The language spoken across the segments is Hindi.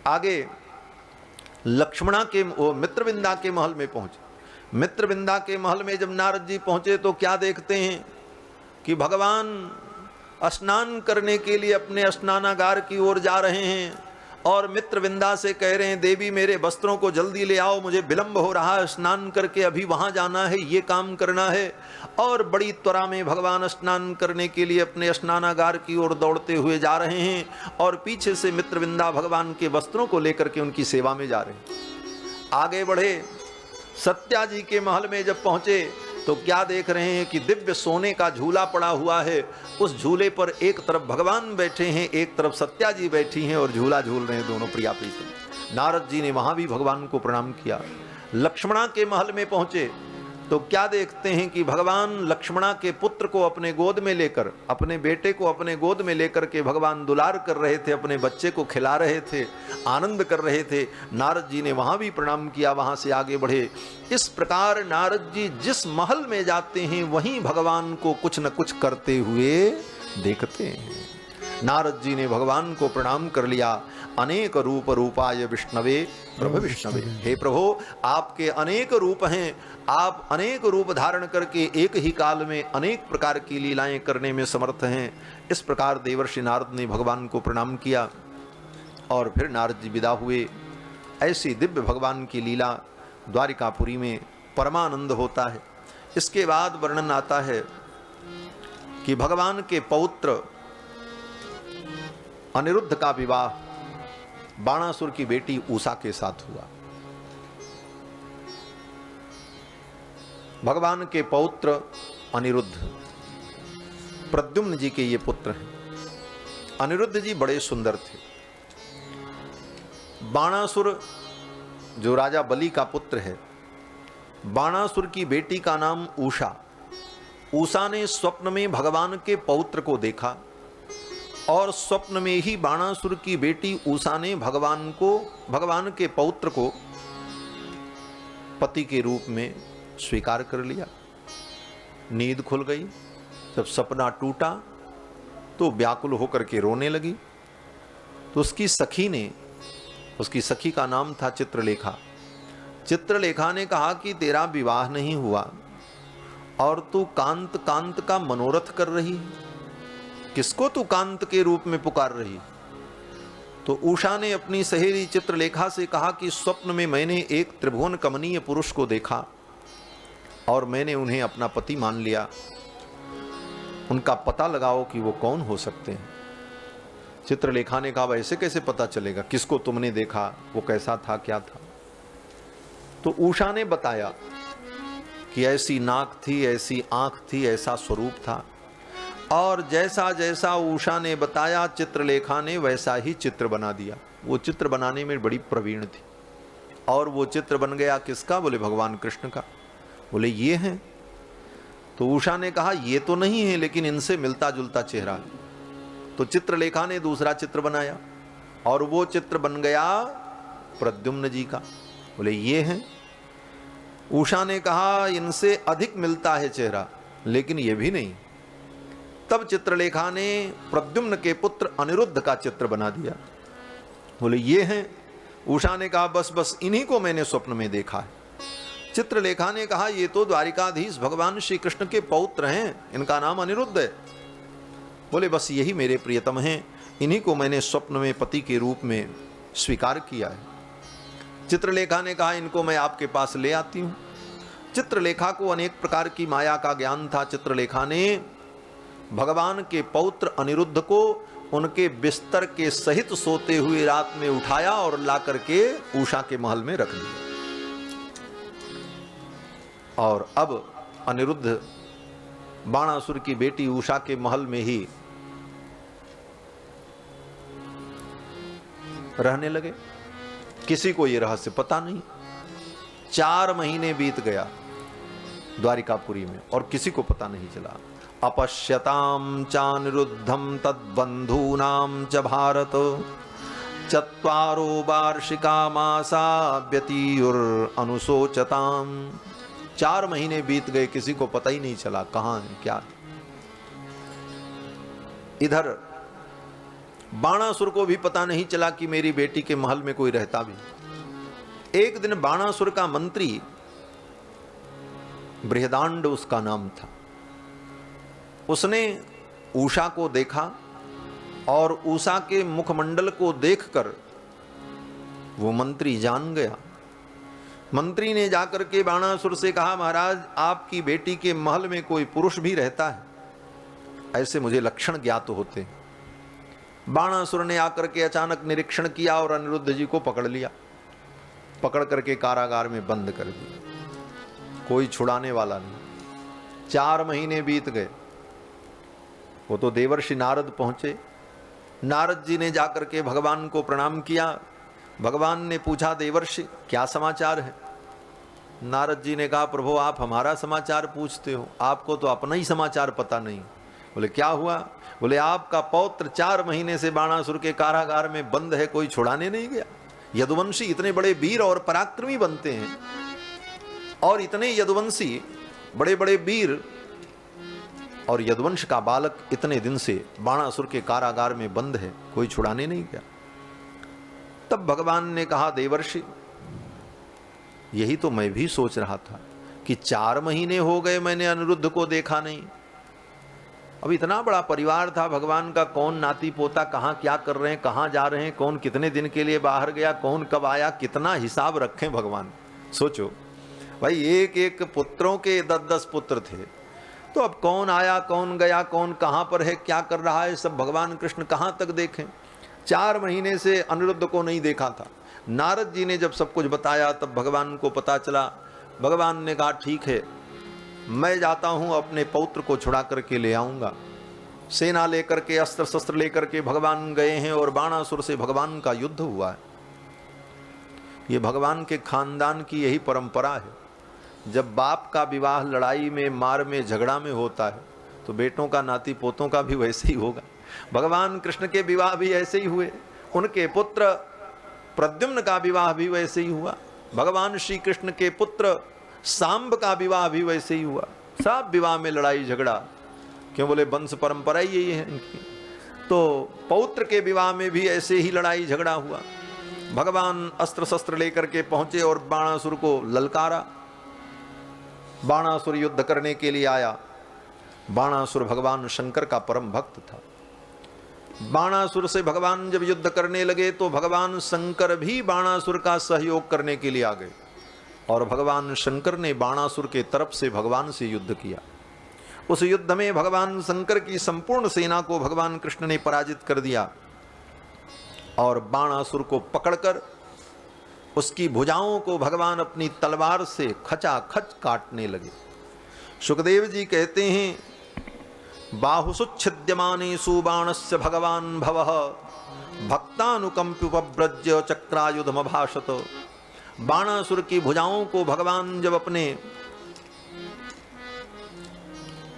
आगे लक्ष्मणा के वो मित्रविंदा के महल में पहुंचे। मित्रविंदा के महल में जब नारद जी पहुंचे तो क्या देखते हैं कि भगवान स्नान करने के लिए अपने स्नानागार की ओर जा रहे हैं और मित्रविंदा से कह रहे हैं, देवी मेरे वस्त्रों को जल्दी ले आओ, मुझे विलंब हो रहा है, स्नान करके अभी वहां जाना है, ये काम करना है। और बड़ी त्वरा में भगवान स्नान करने के लिए अपने स्नानागार की ओर दौड़ते हुए जा रहे हैं और पीछे से मित्रविंदा भगवान के वस्त्रों को लेकर के उनकी सेवा में जा रहे हैं। आगे बढ़े, सत्या जी के महल में जब पहुंचे तो क्या देख रहे हैं कि दिव्य सोने का झूला पड़ा हुआ है। उस झूले पर एक तरफ भगवान बैठे हैं, एक तरफ सत्या जी बैठी हैं और झूला झूल रहे हैं दोनों प्रिया प्रीतम। नारद जी ने वहां भी भगवान को प्रणाम किया। लक्ष्मणा के महल में पहुंचे तो क्या देखते हैं कि भगवान लक्ष्मणा के पुत्र को अपने गोद में लेकर, अपने बेटे को अपने गोद में लेकर के भगवान दुलार कर रहे थे, अपने बच्चे को खिला रहे थे, आनंद कर रहे थे। नारद जी ने वहां भी प्रणाम किया, वहां से आगे बढ़े। इस प्रकार नारद जी जिस महल में जाते हैं वहीं भगवान को कुछ न कुछ करते हुए देखते हैं। नारद जी ने भगवान को प्रणाम कर लिया। अनेक रूप रूपाय विष्णवे प्रभु विष्णवे, हे प्रभु आपके अनेक रूप हैं, आप अनेक रूप धारण करके एक ही काल में अनेक प्रकार की लीलाएं करने में समर्थ हैं। इस प्रकार देवर्षि नारद ने भगवान को प्रणाम किया और फिर नारद जी विदा हुए। ऐसी दिव्य भगवान की लीला द्वारिकापुरी में परमानंद होता है। इसके बाद वर्णन आता है कि भगवान के पौत्र अनिरुद्ध का विवाह बाणासुर की बेटी उषा के साथ हुआ। भगवान के पौत्र अनिरुद्ध प्रद्युम्न जी के ये पुत्र हैं। अनिरुद्ध जी बड़े सुंदर थे। बाणासुर जो राजा बलि का पुत्र है, बाणासुर की बेटी का नाम उषा। उषा ने स्वप्न में भगवान के पौत्र को देखा और स्वप्न में ही बाणासुर की बेटी उषा ने भगवान के पौत्र को पति के रूप में स्वीकार कर लिया। नींद खुल गई। जब सपना टूटा तो व्याकुल होकर के रोने लगी। तो उसकी सखी का नाम था चित्रलेखा। चित्रलेखा ने कहा कि तेरा विवाह नहीं हुआ और तू कांत कांत का मनोरथ कर रही है, किसको तू कांत के रूप में पुकार रही? तो उषा ने अपनी सहेली चित्रलेखा से कहा कि स्वप्न में मैंने एक त्रिभुवन कमनीय पुरुष को देखा और मैंने उन्हें अपना पति मान लिया। उनका पता लगाओ कि वो कौन हो सकते हैं। चित्रलेखा ने कहा, वैसे कैसे पता चलेगा? किसको तुमने देखा, वो कैसा था, क्या था? तो उषा ने बताया कि ऐसी नाक थी, ऐसी आंख थी, ऐसा स्वरूप था। और जैसा जैसा उषा ने बताया चित्रलेखा ने वैसा ही चित्र बना दिया। वो चित्र बनाने में बड़ी प्रवीण थी। और वो चित्र बन गया किसका? बोले भगवान कृष्ण का। बोले ये हैं। तो उषा ने कहा ये तो नहीं है, लेकिन इनसे मिलता जुलता चेहरा है। तो चित्रलेखा ने दूसरा चित्र बनाया और वो चित्र बन गया प्रद्युम्न जी का। बोले ये हैं। उषा ने कहा इनसे अधिक मिलता है चेहरा, लेकिन ये भी नहीं। तब चित्रलेखा ने प्रद्युम्न के पुत्र अनिरुद्ध का चित्र बना दिया। बोले ये हैं। उषा ने कहा बस बस इन्हीं को मैंने स्वप्न में देखा है। चित्रलेखा ने कहा ये तो द्वारिकाधीश भगवान श्री कृष्ण के पौत्र हैं, इनका नाम अनिरुद्ध है। बोले बस यही मेरे प्रियतम हैं, इन्हीं को मैंने स्वप्न में पति के रूप में स्वीकार किया है। चित्रलेखा ने कहा इनको मैं आपके पास ले आती हूं। चित्रलेखा को अनेक प्रकार की माया का ज्ञान था। चित्रलेखा ने भगवान के पौत्र अनिरुद्ध को उनके बिस्तर के सहित सोते हुए रात में उठाया और ला करके उषा के महल में रख दिया। और अब अनिरुद्ध बाणासुर की बेटी उषा के महल में ही रहने लगे। किसी को यह रहस्य पता नहीं। 4 महीने बीत गया द्वारिकापुरी में और किसी को पता नहीं चला। अपश्यताम चानिरुद्धम तद्बंधूनाम च भारत 4 वार्षिका मासा व्यतीयुर अनुशोचताम। 4 महीने बीत गए, किसी को पता ही नहीं चला कहां है क्या है। इधर बाणासुर को भी पता नहीं चला कि मेरी बेटी के महल में कोई रहता भी। एक दिन बाणासुर का मंत्री, बृहदांड उसका नाम था, उसने उषा को देखा और उषा के मुखमंडल को देखकर वो मंत्री जान गया। मंत्री ने जाकर के बाणासुर से कहा, महाराज आपकी बेटी के महल में कोई पुरुष भी रहता है, ऐसे मुझे लक्षण ज्ञात होते हैं। बाणासुर ने आकर के अचानक निरीक्षण किया और अनिरुद्ध जी को पकड़ लिया, पकड़ करके कारागार में बंद कर दिया। कोई छुड़ाने वाला नहीं। 4 महीने बीत गए। वो तो देवर्षि नारद पहुंचे। नारद जी ने जाकर के भगवान को प्रणाम किया। भगवान ने पूछा, देवर्षि क्या समाचार है? नारद जी ने कहा, प्रभु आप हमारा समाचार पूछते हो, आपको तो अपना ही समाचार पता नहीं। बोले क्या हुआ? बोले आपका पौत्र 4 महीने से बाणासुर के कारागार में बंद है, कोई छुड़ाने नहीं गया। यदुवंशी इतने बड़े वीर और पराक्रमी बनते हैं, और इतने यदुवंशी बड़े बड़े वीर और यदुवंश का बालक इतने दिन से बाणासुर के कारागार में बंद है, कोई छुड़ाने नहीं गया। तब भगवान ने कहा, देवर्षि यही तो मैं भी सोच रहा था कि 4 महीने हो गए मैंने अनिरुद्ध को देखा नहीं। अब इतना बड़ा परिवार था भगवान का, कौन नाती पोता कहाँ क्या कर रहे हैं, कहाँ जा रहे हैं, कौन कितने दिन के लिए बाहर गया, कौन कब आया, कितना हिसाब रखें भगवान। सोचो भाई, एक एक पुत्रों के 10-10 पुत्र थे, तो अब कौन आया कौन गया, कौन कहाँ पर है, क्या कर रहा है, सब भगवान कृष्ण कहाँ तक देखें। 4 महीने से अनिरुद्ध को नहीं देखा था। नारद जी ने जब सब कुछ बताया तब भगवान को पता चला। भगवान ने कहा, ठीक है मैं जाता हूं, अपने पौत्र को छुड़ा करके ले आऊंगा। सेना लेकर के, अस्त्र शस्त्र लेकर के भगवान गए हैं और बाणासुर से भगवान का युद्ध हुआ है। ये भगवान के खानदान की यही परंपरा है। जब बाप का विवाह लड़ाई में, मार में, झगड़ा में होता है, तो बेटों का, नाती पोतों का भी वैसे ही होगा। भगवान कृष्ण के विवाह भी ऐसे ही हुए, उनके पुत्र प्रद्युम्न का विवाह भी वैसे ही हुआ, भगवान श्री कृष्ण के पुत्र सांब का विवाह भी वैसे ही हुआ। सब विवाह में लड़ाई झगड़ा, क्यों? बोले वंश परंपरा ही यही है इनकी। तो पौत्र के विवाह में भी ऐसे ही लड़ाई झगड़ा हुआ। भगवान अस्त्र शस्त्र लेकर के पहुंचे और बाणासुर को ललकारा। बाणासुर युद्ध करने के लिए आया। बाणासुर भगवान शंकर का परम भक्त था। बाणासुर से भगवान जब युद्ध करने लगे तो भगवान शंकर भी बाणासुर का सहयोग करने के लिए आ गए, और भगवान शंकर ने बाणासुर के तरफ से भगवान से युद्ध किया। उस युद्ध में भगवान शंकर की संपूर्ण सेना को भगवान कृष्ण ने पराजित कर दिया, और बाणासुर को पकड़कर उसकी भुजाओं को भगवान अपनी तलवार से खचाखच काटने लगे। सुखदेव जी कहते हैं, बाहुसुच्छिद्यमानेषु बाणस्य भगवान भवः भक्तानुकंप्युपव्रज्य चक्रायुधमभाषत। बाणासुर की भुजाओं को भगवान जब अपने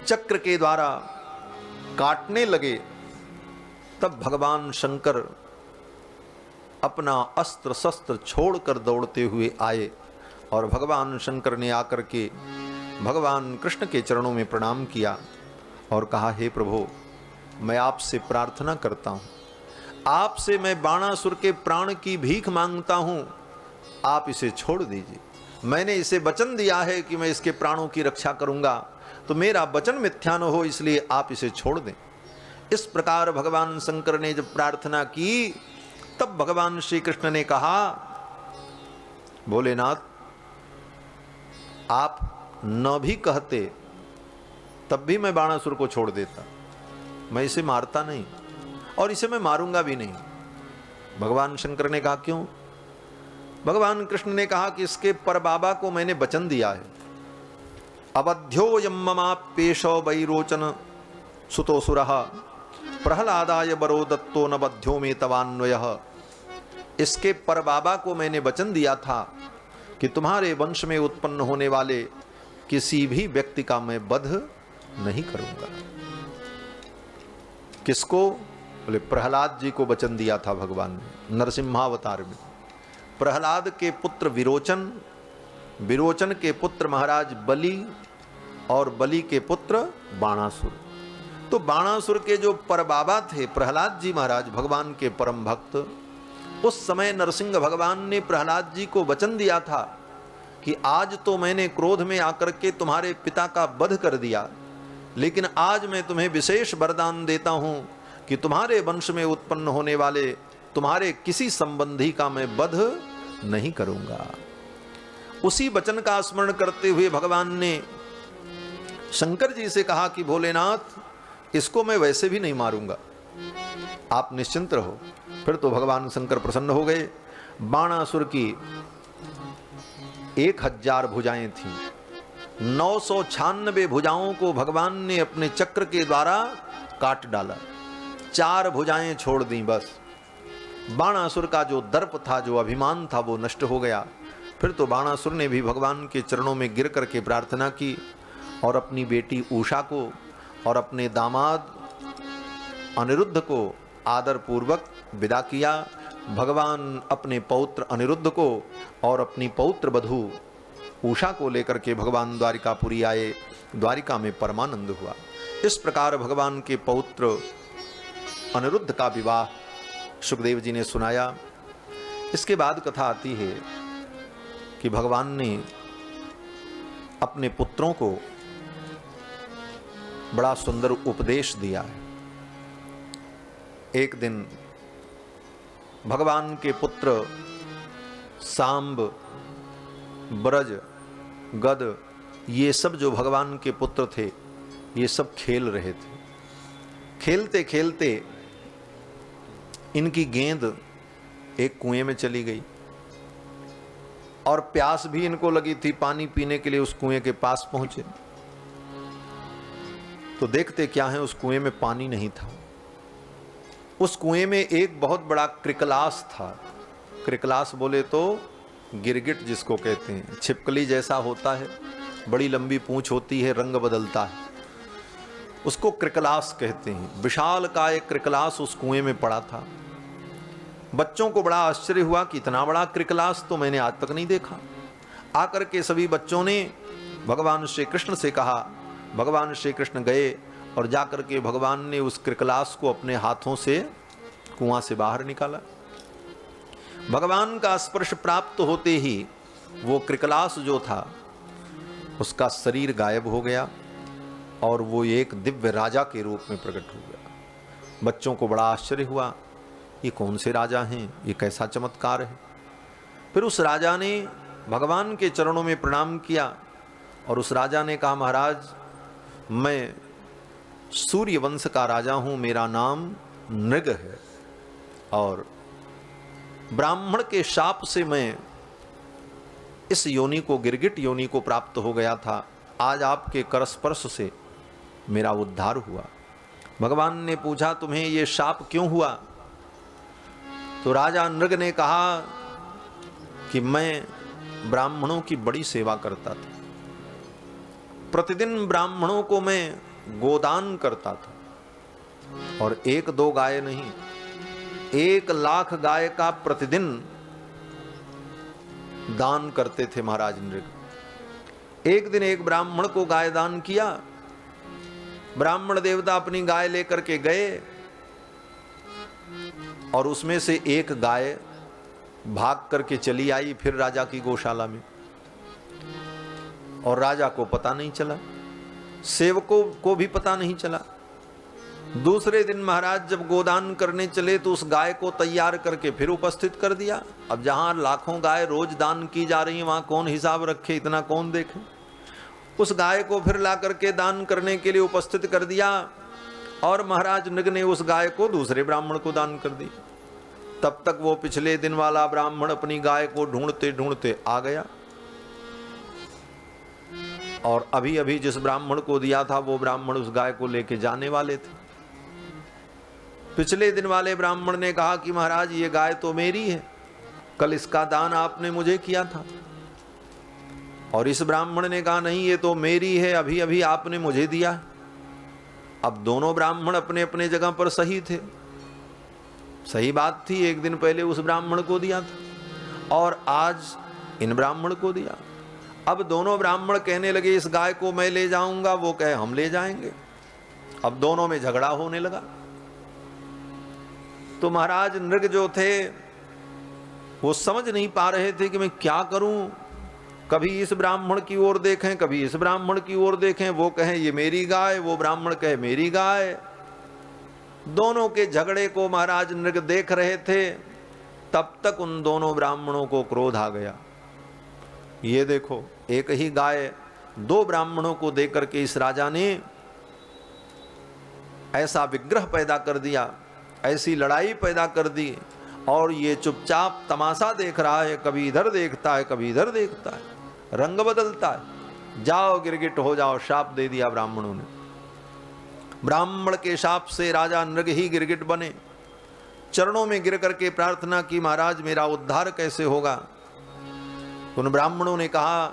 चक्र के द्वारा काटने लगे, तब भगवान शंकर अपना अस्त्र शस्त्र छोड़कर दौड़ते हुए आए, और भगवान शंकर ने आकर के भगवान कृष्ण के चरणों में प्रणाम किया और कहा, हे प्रभु मैं आपसे प्रार्थना करता हूँ, आपसे मैं बाणासुर के प्राण की भीख मांगता हूँ, आप इसे छोड़ दीजिए। मैंने इसे वचन दिया है कि मैं इसके प्राणों की रक्षा करूंगा, तो मेरा वचन मिथ्या न हो, इसलिए आप इसे छोड़ दें। इस प्रकार भगवान शंकर ने जब प्रार्थना की, तब भगवान श्री कृष्ण ने कहा, भोलेनाथ आप न भी कहते तब भी मैं बाणासुर को छोड़ देता, मैं इसे मारता नहीं और इसे मैं मारूंगा भी नहीं। भगवान शंकर ने कहा, क्यों? भगवान कृष्ण ने कहा कि इसके परबाबा को मैंने वचन दिया है, अवध्यो यम्ममाप्येषो वैरोचन सुतोसुरः प्रहलादाय बरो दत्तो न बध्यो में तवान्वयः। इसके परबाबा को मैंने वचन दिया था कि तुम्हारे वंश में उत्पन्न होने वाले किसी भी व्यक्ति का मैं वध नहीं करूंगा। किसको? बोले प्रहलाद जी को वचन दिया था भगवान ने नरसिम्हावतार में। प्रहलाद के पुत्र विरोचन, विरोचन के पुत्र महाराज बलि, और बलि के पुत्र बाणासुर। तो बाणासुर के जो परबाबा थे प्रहलाद जी महाराज, भगवान के परम भक्त, उस समय नरसिंह भगवान ने प्रहलाद जी को वचन दिया था कि आज तो मैंने क्रोध में आकर के तुम्हारे पिता का वध कर दिया, लेकिन आज मैं तुम्हें विशेष वरदान देता हूं कि तुम्हारे वंश में उत्पन्न होने वाले तुम्हारे किसी संबंधी का मैं वध नहीं करूंगा। उसी वचन का स्मरण करते हुए भगवान ने शंकर जी से कहा कि भोलेनाथ, इसको मैं वैसे भी नहीं मारूंगा, आप निश्चिंत रहो। फिर तो भगवान शंकर प्रसन्न हो गए। बाणासुर की 1000 भुजाएं थीं, 996 भुजाओं को भगवान ने अपने चक्र के द्वारा काट डाला, 4 भुजाएं छोड़ दी बस। बाणासुर का जो दर्प था, जो अभिमान था, वो नष्ट हो गया। फिर तो बाणासुर ने भी भगवान के चरणों में गिर करके प्रार्थना की और अपनी बेटी उषा को और अपने दामाद अनिरुद्ध को आदर पूर्वक विदा किया। भगवान अपने पौत्र अनिरुद्ध को और अपनी पौत्र वधू उषा को लेकर के भगवान द्वारिकापुरी आए। द्वारिका में परमानंद हुआ। इस प्रकार भगवान के पौत्र अनिरुद्ध का विवाह सुखदेव जी ने सुनाया। इसके बाद कथा आती है कि भगवान ने अपने पुत्रों को बड़ा सुंदर उपदेश दिया है। एक दिन भगवान के पुत्र सांब, ब्रज, गद, ये सब जो भगवान के पुत्र थे, ये सब खेल रहे थे। खेलते खेलते इनकी गेंद एक कुएं में चली गई और प्यास भी इनको लगी थी। पानी पीने के लिए उस कुएं के पास पहुंचे तो देखते क्या है, उस कुएं में पानी नहीं था। उस कुएं में एक बहुत बड़ा क्रिकलास था। क्रिकलास बोले तो गिरगिट जिसको कहते हैं, छिपकली जैसा होता है, बड़ी लंबी पूंछ होती है, रंग बदलता है, उसको क्रिकलास कहते हैं। विशाल का एक क्रिकलास उस कुएं में पड़ा था। बच्चों को बड़ा आश्चर्य हुआ कि इतना बड़ा क्रिकलास तो मैंने आज तक नहीं देखा। आकर के सभी बच्चों ने भगवान श्री कृष्ण से कहा। भगवान श्री कृष्ण गए और जाकर के भगवान ने उस क्रिकलास को अपने हाथों से कुआं से बाहर निकाला। भगवान का स्पर्श प्राप्त होते ही वो क्रिकलास जो था उसका शरीर गायब हो गया और वो एक दिव्य राजा के रूप में प्रकट हो गया। बच्चों को बड़ा आश्चर्य हुआ, ये कौन से राजा हैं, ये कैसा चमत्कार है। फिर उस राजा ने भगवान के चरणों में प्रणाम किया और उस राजा ने कहा, महाराज मैं सूर्य वंश का राजा हूं, मेरा नाम नृग है और ब्राह्मण के शाप से मैं इस योनि को, गिरगिट योनि को प्राप्त हो गया था। आज आपके कर स्पर्श से मेरा उद्धार हुआ। भगवान ने पूछा, तुम्हें ये शाप क्यों हुआ? तो राजा नृग ने कहा कि मैं ब्राह्मणों की बड़ी सेवा करता था, प्रतिदिन ब्राह्मणों को मैं गोदान करता था और 1-2 गाय नहीं, 1,00,000 गाय का प्रतिदिन दान करते थे महाराज नृग। एक दिन एक ब्राह्मण को गाय दान किया। ब्राह्मण देवता अपनी गाय लेकर के गए और उसमें से एक गाय भाग करके चली आई फिर राजा की गौशाला में और राजा को पता नहीं चला, सेवकों को भी पता नहीं चला। दूसरे दिन महाराज जब गोदान करने चले तो उस गाय को तैयार करके फिर उपस्थित कर दिया। अब जहां लाखों गाय रोज दान की जा रही हैं, वहां कौन हिसाब रखे, इतना कौन देखे। उस गाय को फिर ला करके दान करने के लिए उपस्थित कर दिया और महाराज नृग ने उस गाय को दूसरे ब्राह्मण को दान कर दी। तब तक वो पिछले दिन वाला ब्राह्मण अपनी गाय को ढूंढते ढूंढते आ गया और अभी अभी जिस ब्राह्मण को दिया था वो ब्राह्मण उस गाय को लेके जाने वाले थे। पिछले दिन वाले ब्राह्मण ने कहा कि महाराज ये गाय तो मेरी है, कल इसका दान आपने मुझे किया था। और इस ब्राह्मण ने कहा नहीं ये तो मेरी है, अभी अभी आपने मुझे दिया। अब दोनों ब्राह्मण अपने अपने जगह पर सही थे, सही बात थी, एक दिन पहले उस ब्राह्मण को दिया था और आज इन ब्राह्मण को दिया। अब दोनों ब्राह्मण कहने लगे इस गाय को मैं ले जाऊंगा, वो कहे हम ले जाएंगे। अब दोनों में झगड़ा होने लगा। तो महाराज नृग जो थे वो समझ नहीं पा रहे थे कि मैं क्या करूं। कभी इस ब्राह्मण की ओर देखें, कभी इस ब्राह्मण की ओर देखें, वो कहें ये मेरी गाय, वो ब्राह्मण कहे मेरी गाय। दोनों के झगड़े को महाराज नृग देख रहे थे। तब तक उन दोनों ब्राह्मणों को क्रोध आ गया। ये देखो, एक ही गाय दो ब्राह्मणों को देकर के इस राजा ने ऐसा विग्रह पैदा कर दिया, ऐसी लड़ाई पैदा कर दी, और ये चुपचाप तमाशा देख रहा है। कभी इधर देखता है, कभी इधर देखता है, रंग बदलता है। जाओ गिरगिट हो जाओ, शाप दे दिया ब्राह्मणों ने। ब्राह्मण के शाप से राजा नृग ही गिरगिट बने। चरणों में गिर करके प्रार्थना की, महाराज मेरा उद्धार कैसे होगा। उन ब्राह्मणों ने कहा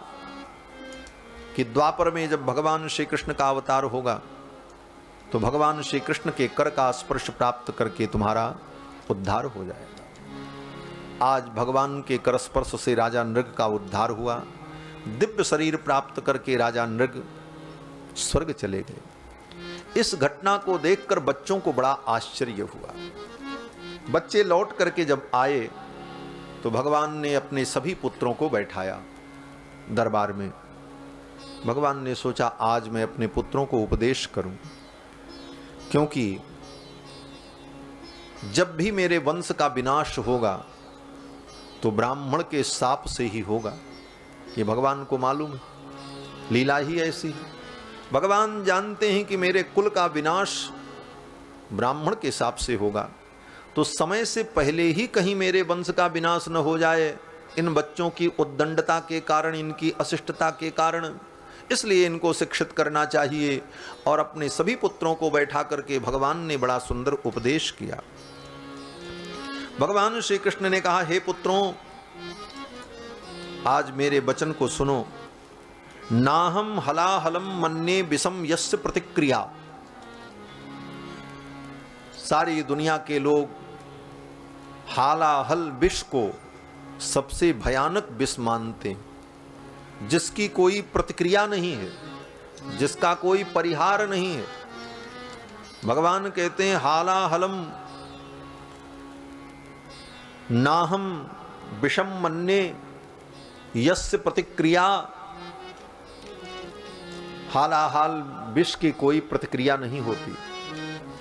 कि द्वापर में जब भगवान श्री कृष्ण का अवतार होगा तो भगवान श्री कृष्ण के कर का स्पर्श प्राप्त करके तुम्हारा उद्धार हो जाएगा। आज भगवान के कर स्पर्श से राजा नृग का उद्धार हुआ। दिव्य शरीर प्राप्त करके राजा नृग स्वर्ग चले गए। इस घटना को देखकर बच्चों को बड़ा आश्चर्य हुआ। बच्चे लौट करके जब आए तो भगवान ने अपने सभी पुत्रों को बैठाया दरबार में। भगवान ने सोचा आज मैं अपने पुत्रों को उपदेश करूं, क्योंकि जब भी मेरे वंश का विनाश होगा तो ब्राह्मण के शाप से ही होगा। ये भगवान को मालूम है, लीला ही ऐसी है। भगवान जानते हैं कि मेरे कुल का विनाश ब्राह्मण के शाप से होगा, तो समय से पहले ही कहीं मेरे वंश का विनाश न हो जाए इन बच्चों की उद्दंडता के कारण, इनकी अशिष्टता के कारण। इसलिए इनको शिक्षित करना चाहिए। और अपने सभी पुत्रों को बैठा करके भगवान ने बड़ा सुंदर उपदेश किया। भगवान श्री कृष्ण ने कहा, हे पुत्रों, आज मेरे वचन को सुनो। नाहम हलाहलम मन्ये विषम यस्य प्रतिक्रिया। सारी दुनिया के लोग हालाहल विष को सबसे भयानक विष मानते हैं, जिसकी कोई प्रतिक्रिया नहीं है, जिसका कोई परिहार नहीं है। भगवान कहते हैं हालाहलम नाहम विषम मन्ये यस्य प्रतिक्रिया। हालाहाल विष की कोई प्रतिक्रिया नहीं होती,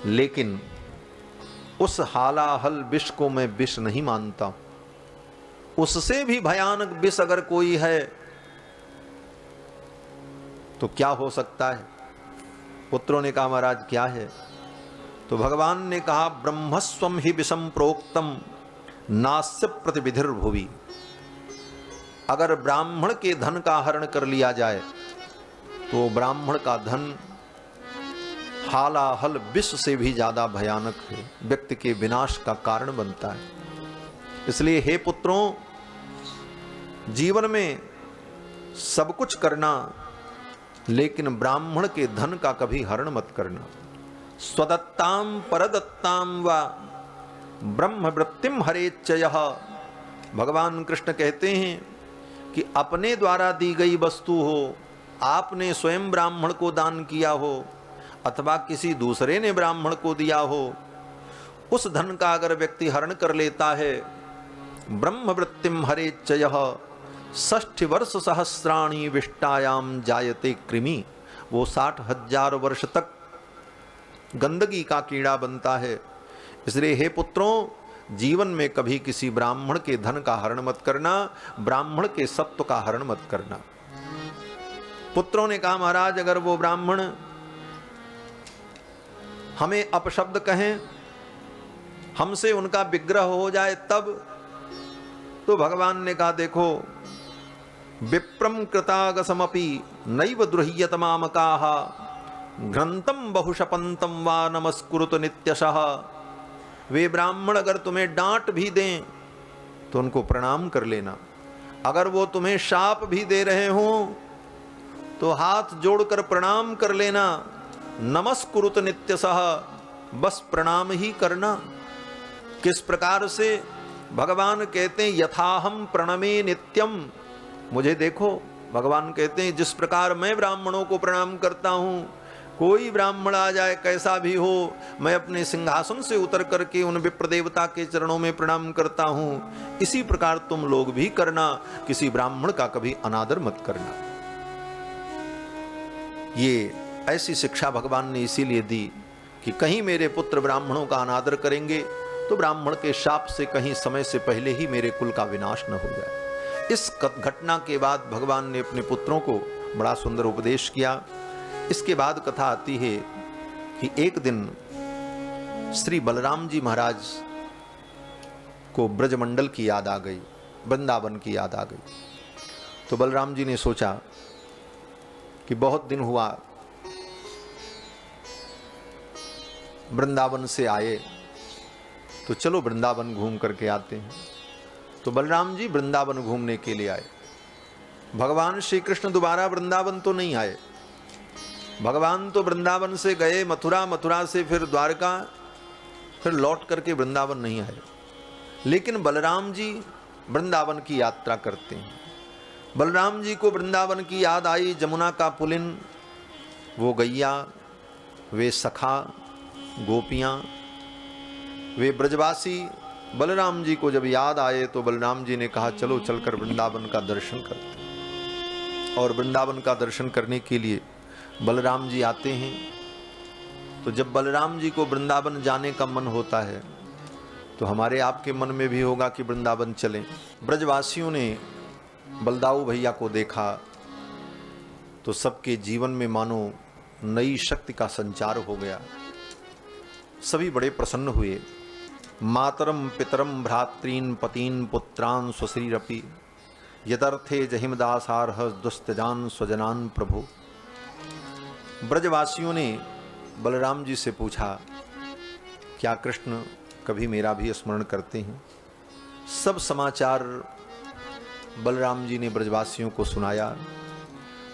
लेकिन उस हालाहल विष को मैं विष नहीं मानता। उससे भी भयानक विष अगर कोई है तो क्या हो सकता है। पुत्रों ने कहा, महाराज क्या है। तो भगवान ने कहा, ब्रह्मस्वम ही विषम प्रोक्तम नास्य प्रतिविधिर्भुवि। अगर ब्राह्मण के धन का हरण कर लिया जाए तो ब्राह्मण का धन हालाहल विष से भी ज्यादा भयानक है, व्यक्ति के विनाश का कारण बनता है। इसलिए हे पुत्रों, जीवन में सब कुछ करना, लेकिन ब्राह्मण के धन का कभी हरण मत करना। स्वदत्ताम परदत्ताम वा ब्रह्मवृत्तिम हरेच्चयः। भगवान कृष्ण कहते हैं कि अपने द्वारा दी गई वस्तु हो, आपने स्वयं ब्राह्मण को दान किया हो अथवा किसी दूसरे ने ब्राह्मण को दिया हो, उस धन का अगर व्यक्ति हरण कर लेता है, ब्रह्मवृत्तिम हरेच्चयः 60 वर्ष सहस्राणि विष्टायाम जायते कृमि। वो 60,000 वर्ष तक गंदगी का कीड़ा बनता है। इसलिए हे पुत्रों, जीवन में कभी किसी ब्राह्मण के धन का हरण मत करना, ब्राह्मण के सत्व का हरण मत करना। पुत्रों ने कहा, महाराज अगर वो ब्राह्मण हमें अपशब्द कहें, हमसे उनका विग्रह हो जाए तब। तो भगवान ने कहा, देखो विप्रम कृतागसमपि नैव द्रुह्यत मामकाः घ्रंतम बहुशपंतम वा नमस्कुरुत नित्यशः। वे ब्राह्मण अगर तुम्हें डांट भी दें तो उनको प्रणाम कर लेना। अगर वो तुम्हें शाप भी दे रहे हों तो हाथ जोड़कर प्रणाम कर लेना। नमस्कुरुत नित्यशः, बस प्रणाम ही करना। किस प्रकार से? भगवान कहते हैं यथाहम प्रणमे नित्यम। मुझे देखो, भगवान कहते हैं जिस प्रकार मैं ब्राह्मणों को प्रणाम करता हूं, कोई ब्राह्मण आ जाए कैसा भी हो, मैं अपने सिंहासन से उतर करके उन विप्र देवता के चरणों में प्रणाम करता हूं। इसी प्रकार तुम लोग भी करना, किसी ब्राह्मण का कभी अनादर मत करना। ये ऐसी शिक्षा भगवान ने इसीलिए दी कि कहीं मेरे पुत्र ब्राह्मणों का अनादर करेंगे तो ब्राह्मण के शाप से कहीं समय से पहले ही मेरे कुल का विनाश न हो जाए। इस घटना के बाद भगवान ने अपने पुत्रों को बड़ा सुंदर उपदेश किया। इसके बाद कथा आती है कि एक दिन श्री बलराम जी महाराज को ब्रजमंडल की याद आ गई, वृंदावन की याद आ गई। तो बलराम जी ने सोचा कि बहुत दिन हुआ वृंदावन से आए, तो चलो वृंदावन घूम करके आते हैं। तो बलराम जी वृंदावन घूमने के लिए आए। भगवान श्री कृष्ण दोबारा वृंदावन तो नहीं आए। भगवान तो वृंदावन से गए मथुरा, मथुरा से फिर द्वारका, फिर लौट करके वृंदावन नहीं आए। लेकिन बलराम जी वृंदावन की यात्रा करते हैं। बलराम जी को वृंदावन की याद आई, जमुना का पुलिन, वो गैया, वे सखा, गोपियाँ, वे ब्रजवासी बलराम जी को जब याद आए तो बलराम जी ने कहा चलो चलकर वृंदावन का दर्शन करते हैं। और वृंदावन का दर्शन करने के लिए बलराम जी आते हैं। तो जब बलराम जी को वृंदावन जाने का मन होता है तो हमारे आपके मन में भी होगा कि वृंदावन चलें। ब्रजवासियों ने बलदाऊ भैया को देखा तो सबके जीवन में मानो नई शक्ति का संचार हो गया। सभी बड़े प्रसन्न हुए। मातरम पितरम भ्रातॄन पतीन पुत्रान स्वश्रीरपि यदर्थे जहिमदासारह दुस्तजान स्वजनान प्रभु। ब्रजवासियों ने बलराम जी से पूछा क्या कृष्ण कभी मेरा भी स्मरण करते हैं? सब समाचार बलराम जी ने ब्रजवासियों को सुनाया।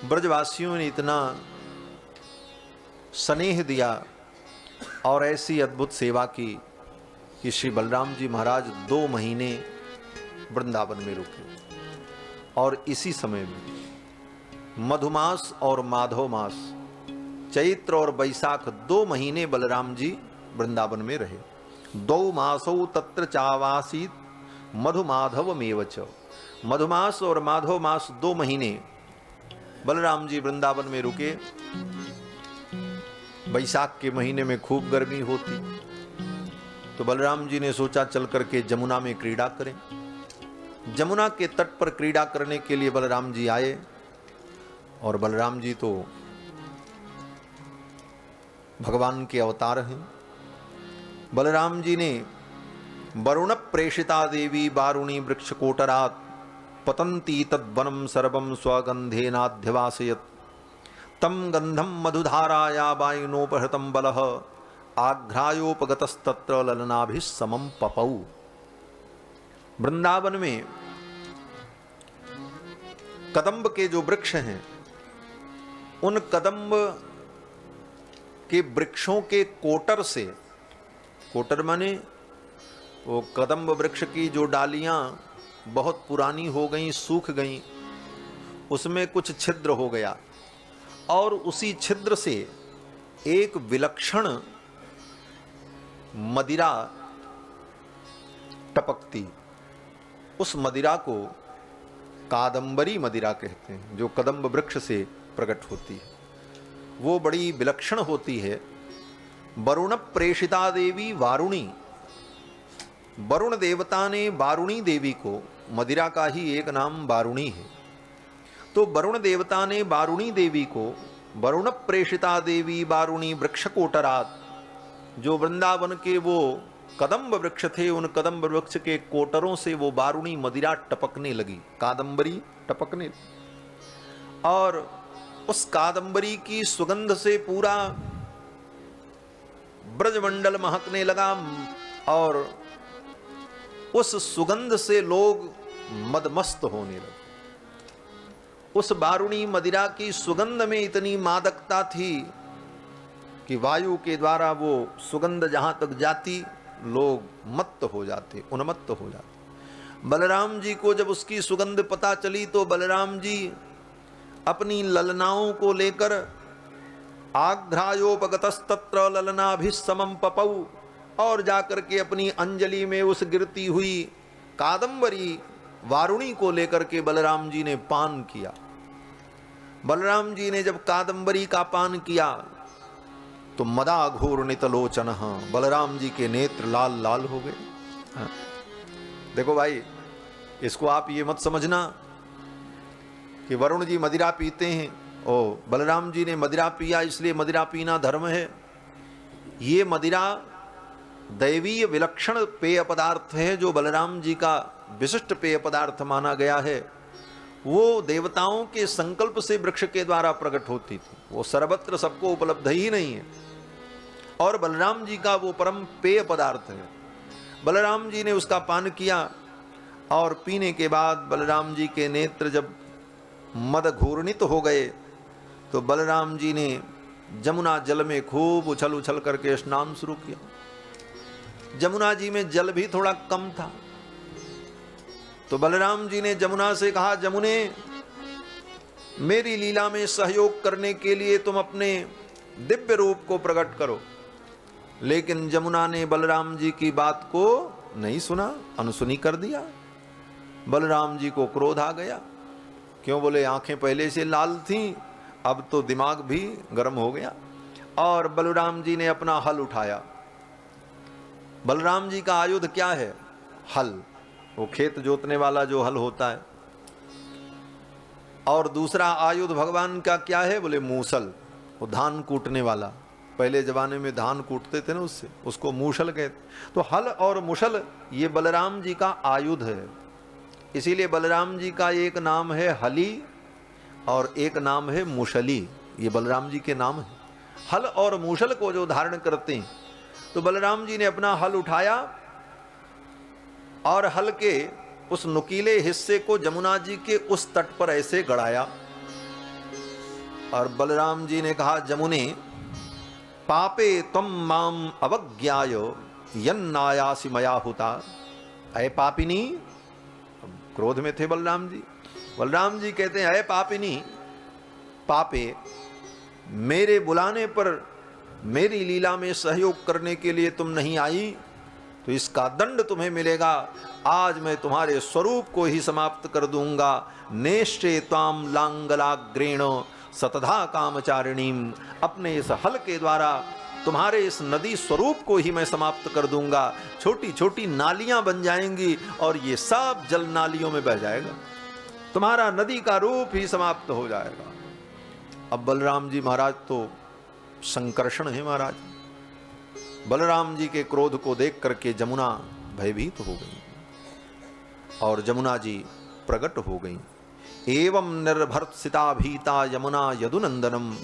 ब्रजवासियों ने इतना स्नेह दिया और ऐसी अद्भुत सेवा की कि श्री बलराम जी महाराज 2 महीने वृंदावन में रुके। और इसी समय में मधुमास और माधव मास, चैत्र और बैसाख 2 महीने बलराम जी वृंदावन में रहे। 2 मासौ तत्र चावासीत मधुमाधव मेवच। मधुमास और माधव मास 2 महीने बलराम जी वृंदावन में रुके। बैसाख के महीने में खूब गर्मी होती तो बलराम जी ने सोचा चल करके जमुना में क्रीड़ा करें। जमुना के तट पर क्रीड़ा करने के लिए बलराम जी आए। और बलराम जी तो भगवान के अवतार हैं। बलराम जी ने वरुण प्रेषिता देवी वारुणी वृक्ष कोटरात पतंती तद्वनम सर्वम स्वगंधेनाध्यवासयत तम गंधम मधुधाराया वायुनोपहृतम बलः आघ्रायोपगतस्तत्र ललनाभिस्समं पपौ। वृंदावन में कदम्ब के जो वृक्ष हैं, उन कदम्ब के वृक्षों के कोटर से, कोटर माने वो कदम्ब वृक्ष की जो डालियां बहुत पुरानी हो गई, सूख गई, उसमें कुछ छिद्र हो गया और उसी छिद्र से एक विलक्षण मदिरा टपकती। उस मदिरा को कादंबरी मदिरा कहते हैं, जो कदम्ब वृक्ष से प्रकट होती है। वो बड़ी विलक्षण होती है। वरुण प्रेषिता देवी वारुणी, वरुण देवता ने वारुणी देवी को, मदिरा का ही एक नाम वारुणी है, तो वरुण देवता ने वारुणी देवी को वरुण प्रेषिता देवी वारुणी वृक्ष कोटरात, जो वृंदावन के वो कदम्ब वृक्ष थे, उन कदम्ब वृक्ष के कोटरों से वो वारुणी मदिरा टपकने लगी, कादंबरी टपकने। और उस कादंबरी की सुगंध से पूरा ब्रजमंडल महकने लगा और उस सुगंध से लोग मदमस्त होने लगे। उस वारुणी मदिरा की सुगंध में इतनी मादकता थी कि वायु के द्वारा वो सुगंध जहां तक जाती लोग मत्त हो जाते, उन्मत्त हो जाते। बलराम जी को जब उसकी सुगंध पता चली तो बलराम जी अपनी ललनाओं को लेकर आघ्रायोपगतस्तत्र ललनाभिसमं पपौ, और जाकर के अपनी अंजलि में उस गिरती हुई कादंबरी वारुणी को लेकर के बलराम जी ने पान किया। बलराम जी ने जब कादंबरी का पान किया तो मदाघूर्णित लोचन, बलराम जी के नेत्र लाल लाल हो गए। देखो भाई, इसको आप ये मत समझना कि वरुण जी मदिरा पीते हैं, ओ बलराम जी ने मदिरा पिया इसलिए मदिरा पीना धर्म है। ये मदिरा दैवीय विलक्षण पेय पदार्थ है, जो बलराम जी का विशिष्ट पेय पदार्थ माना गया है। वो देवताओं के संकल्प से वृक्ष के द्वारा प्रकट होती थी, वो सर्वत्र सबको उपलब्ध ही नहीं है, और बलराम जी का वो परम पेय पदार्थ है। बलराम जी ने उसका पान किया, और पीने के बाद बलराम जी के नेत्र जब मद घूर्णित हो गए तो बलराम जी ने जमुना जल में खूब उछल उछल करके स्नान शुरू किया। जमुना जी में जल भी थोड़ा कम था, तो बलराम जी ने जमुना से कहा, जमुने, मेरी लीला में सहयोग करने के लिए तुम अपने दिव्य रूप को प्रकट करो। लेकिन जमुना ने बलराम जी की बात को नहीं सुना, अनसुनी कर दिया। बलराम जी को क्रोध आ गया। क्यों? बोले आंखें पहले से लाल थीं, अब तो दिमाग भी गर्म हो गया। और बलराम जी ने अपना हल उठाया। बलराम जी का आयुध क्या है? हल, वो खेत जोतने वाला जो हल होता है। और दूसरा आयुध भगवान का क्या है? बोले मूसल, वो धान कूटने वाला। पहले जमाने में धान कूटते थे ना, उससे, उसको मूसल कहते। तो हल और मुसल ये बलराम जी का आयुध है। इसीलिए बलराम जी का एक नाम है हली और एक नाम है मुशली, ये बलराम जी के नाम है। हल और मुशल को जो धारण करते हैं, तो बलराम जी ने अपना हल उठाया और हल के उस नुकीले हिस्से को जमुना जी के उस तट पर ऐसे गड़ाया। और बलराम जी ने कहा, जमुने, पापे त्वं माम अवज्ञाय यन्नायासि मया हुता। अय पापिनी, क्रोध में थे बलराम जी। बलराम जी कहते हैं, अय पापिनी, पापे, मेरे बुलाने पर मेरी लीला में सहयोग करने के लिए तुम नहीं आई, तो इसका दंड तुम्हें मिलेगा। आज मैं तुम्हारे स्वरूप को ही समाप्त कर दूंगा। नेष्टे त्वाम लांगलाग्रेण सतधा कामचारिणीम, अपने इस हल के द्वारा तुम्हारे इस नदी स्वरूप को ही मैं समाप्त कर दूंगा। छोटी छोटी नालियां बन जाएंगी और ये सब जल नालियों में बह जाएगा, तुम्हारा नदी का रूप ही समाप्त हो जाएगा। अब बलराम जी महाराज तो संकर्षण है महाराज। बलराम जी के क्रोध को देख करके जमुना भयभीत हो गई और जमुना जी प्रकट हो गई। एवं निर्भर्त्सिता भीता यमुना यदुनंदनम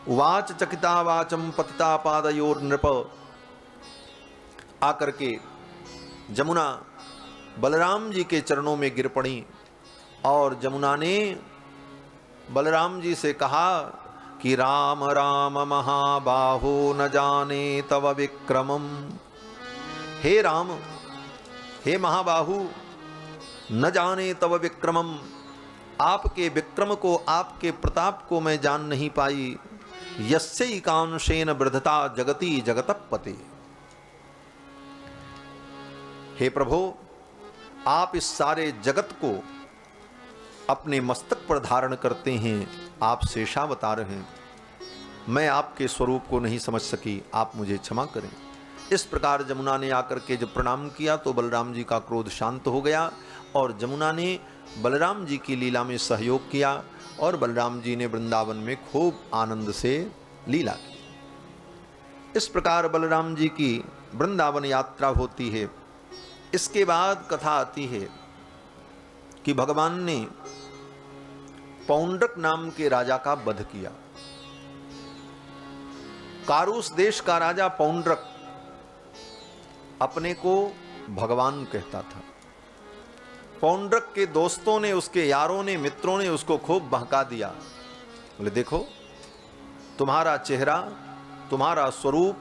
उवाच चकिता वाचम पतिता पादयोर नृप। आकर के जमुना बलराम जी के चरणों में गिर पड़ी और जमुना ने बलराम जी से कहा कि राम राम महाबाहो न जाने तव विक्रमम। हे राम, हे महाबाहु, न जाने तव विक्रमम, आपके विक्रम को, आपके प्रताप को मैं जान नहीं पाई। यस्यैकांशेन वृद्धता जगति जगतपते। हे प्रभु, आप इस सारे जगत को अपने मस्तक पर धारण करते हैं, आप शेषावतार हैं। मैं आपके स्वरूप को नहीं समझ सकी, आप मुझे क्षमा करें। इस प्रकार जमुना ने आकर के जब प्रणाम किया तो बलराम जी का क्रोध शांत हो गया और जमुना ने बलराम जी की लीला में सहयोग किया और बलराम जी ने वृंदावन में खूब आनंद से लीला की। इस प्रकार बलराम जी की वृंदावन यात्रा होती है। इसके बाद कथा आती है कि भगवान ने पौंड्रक नाम के राजा का वध किया। कारूस देश का राजा पौंड्रक अपने को भगवान कहता था। पौंड्रक के दोस्तों ने, उसके यारों ने, मित्रों ने उसको खूब बहका दिया। बोले देखो, तुम्हारा चेहरा, तुम्हारा स्वरूप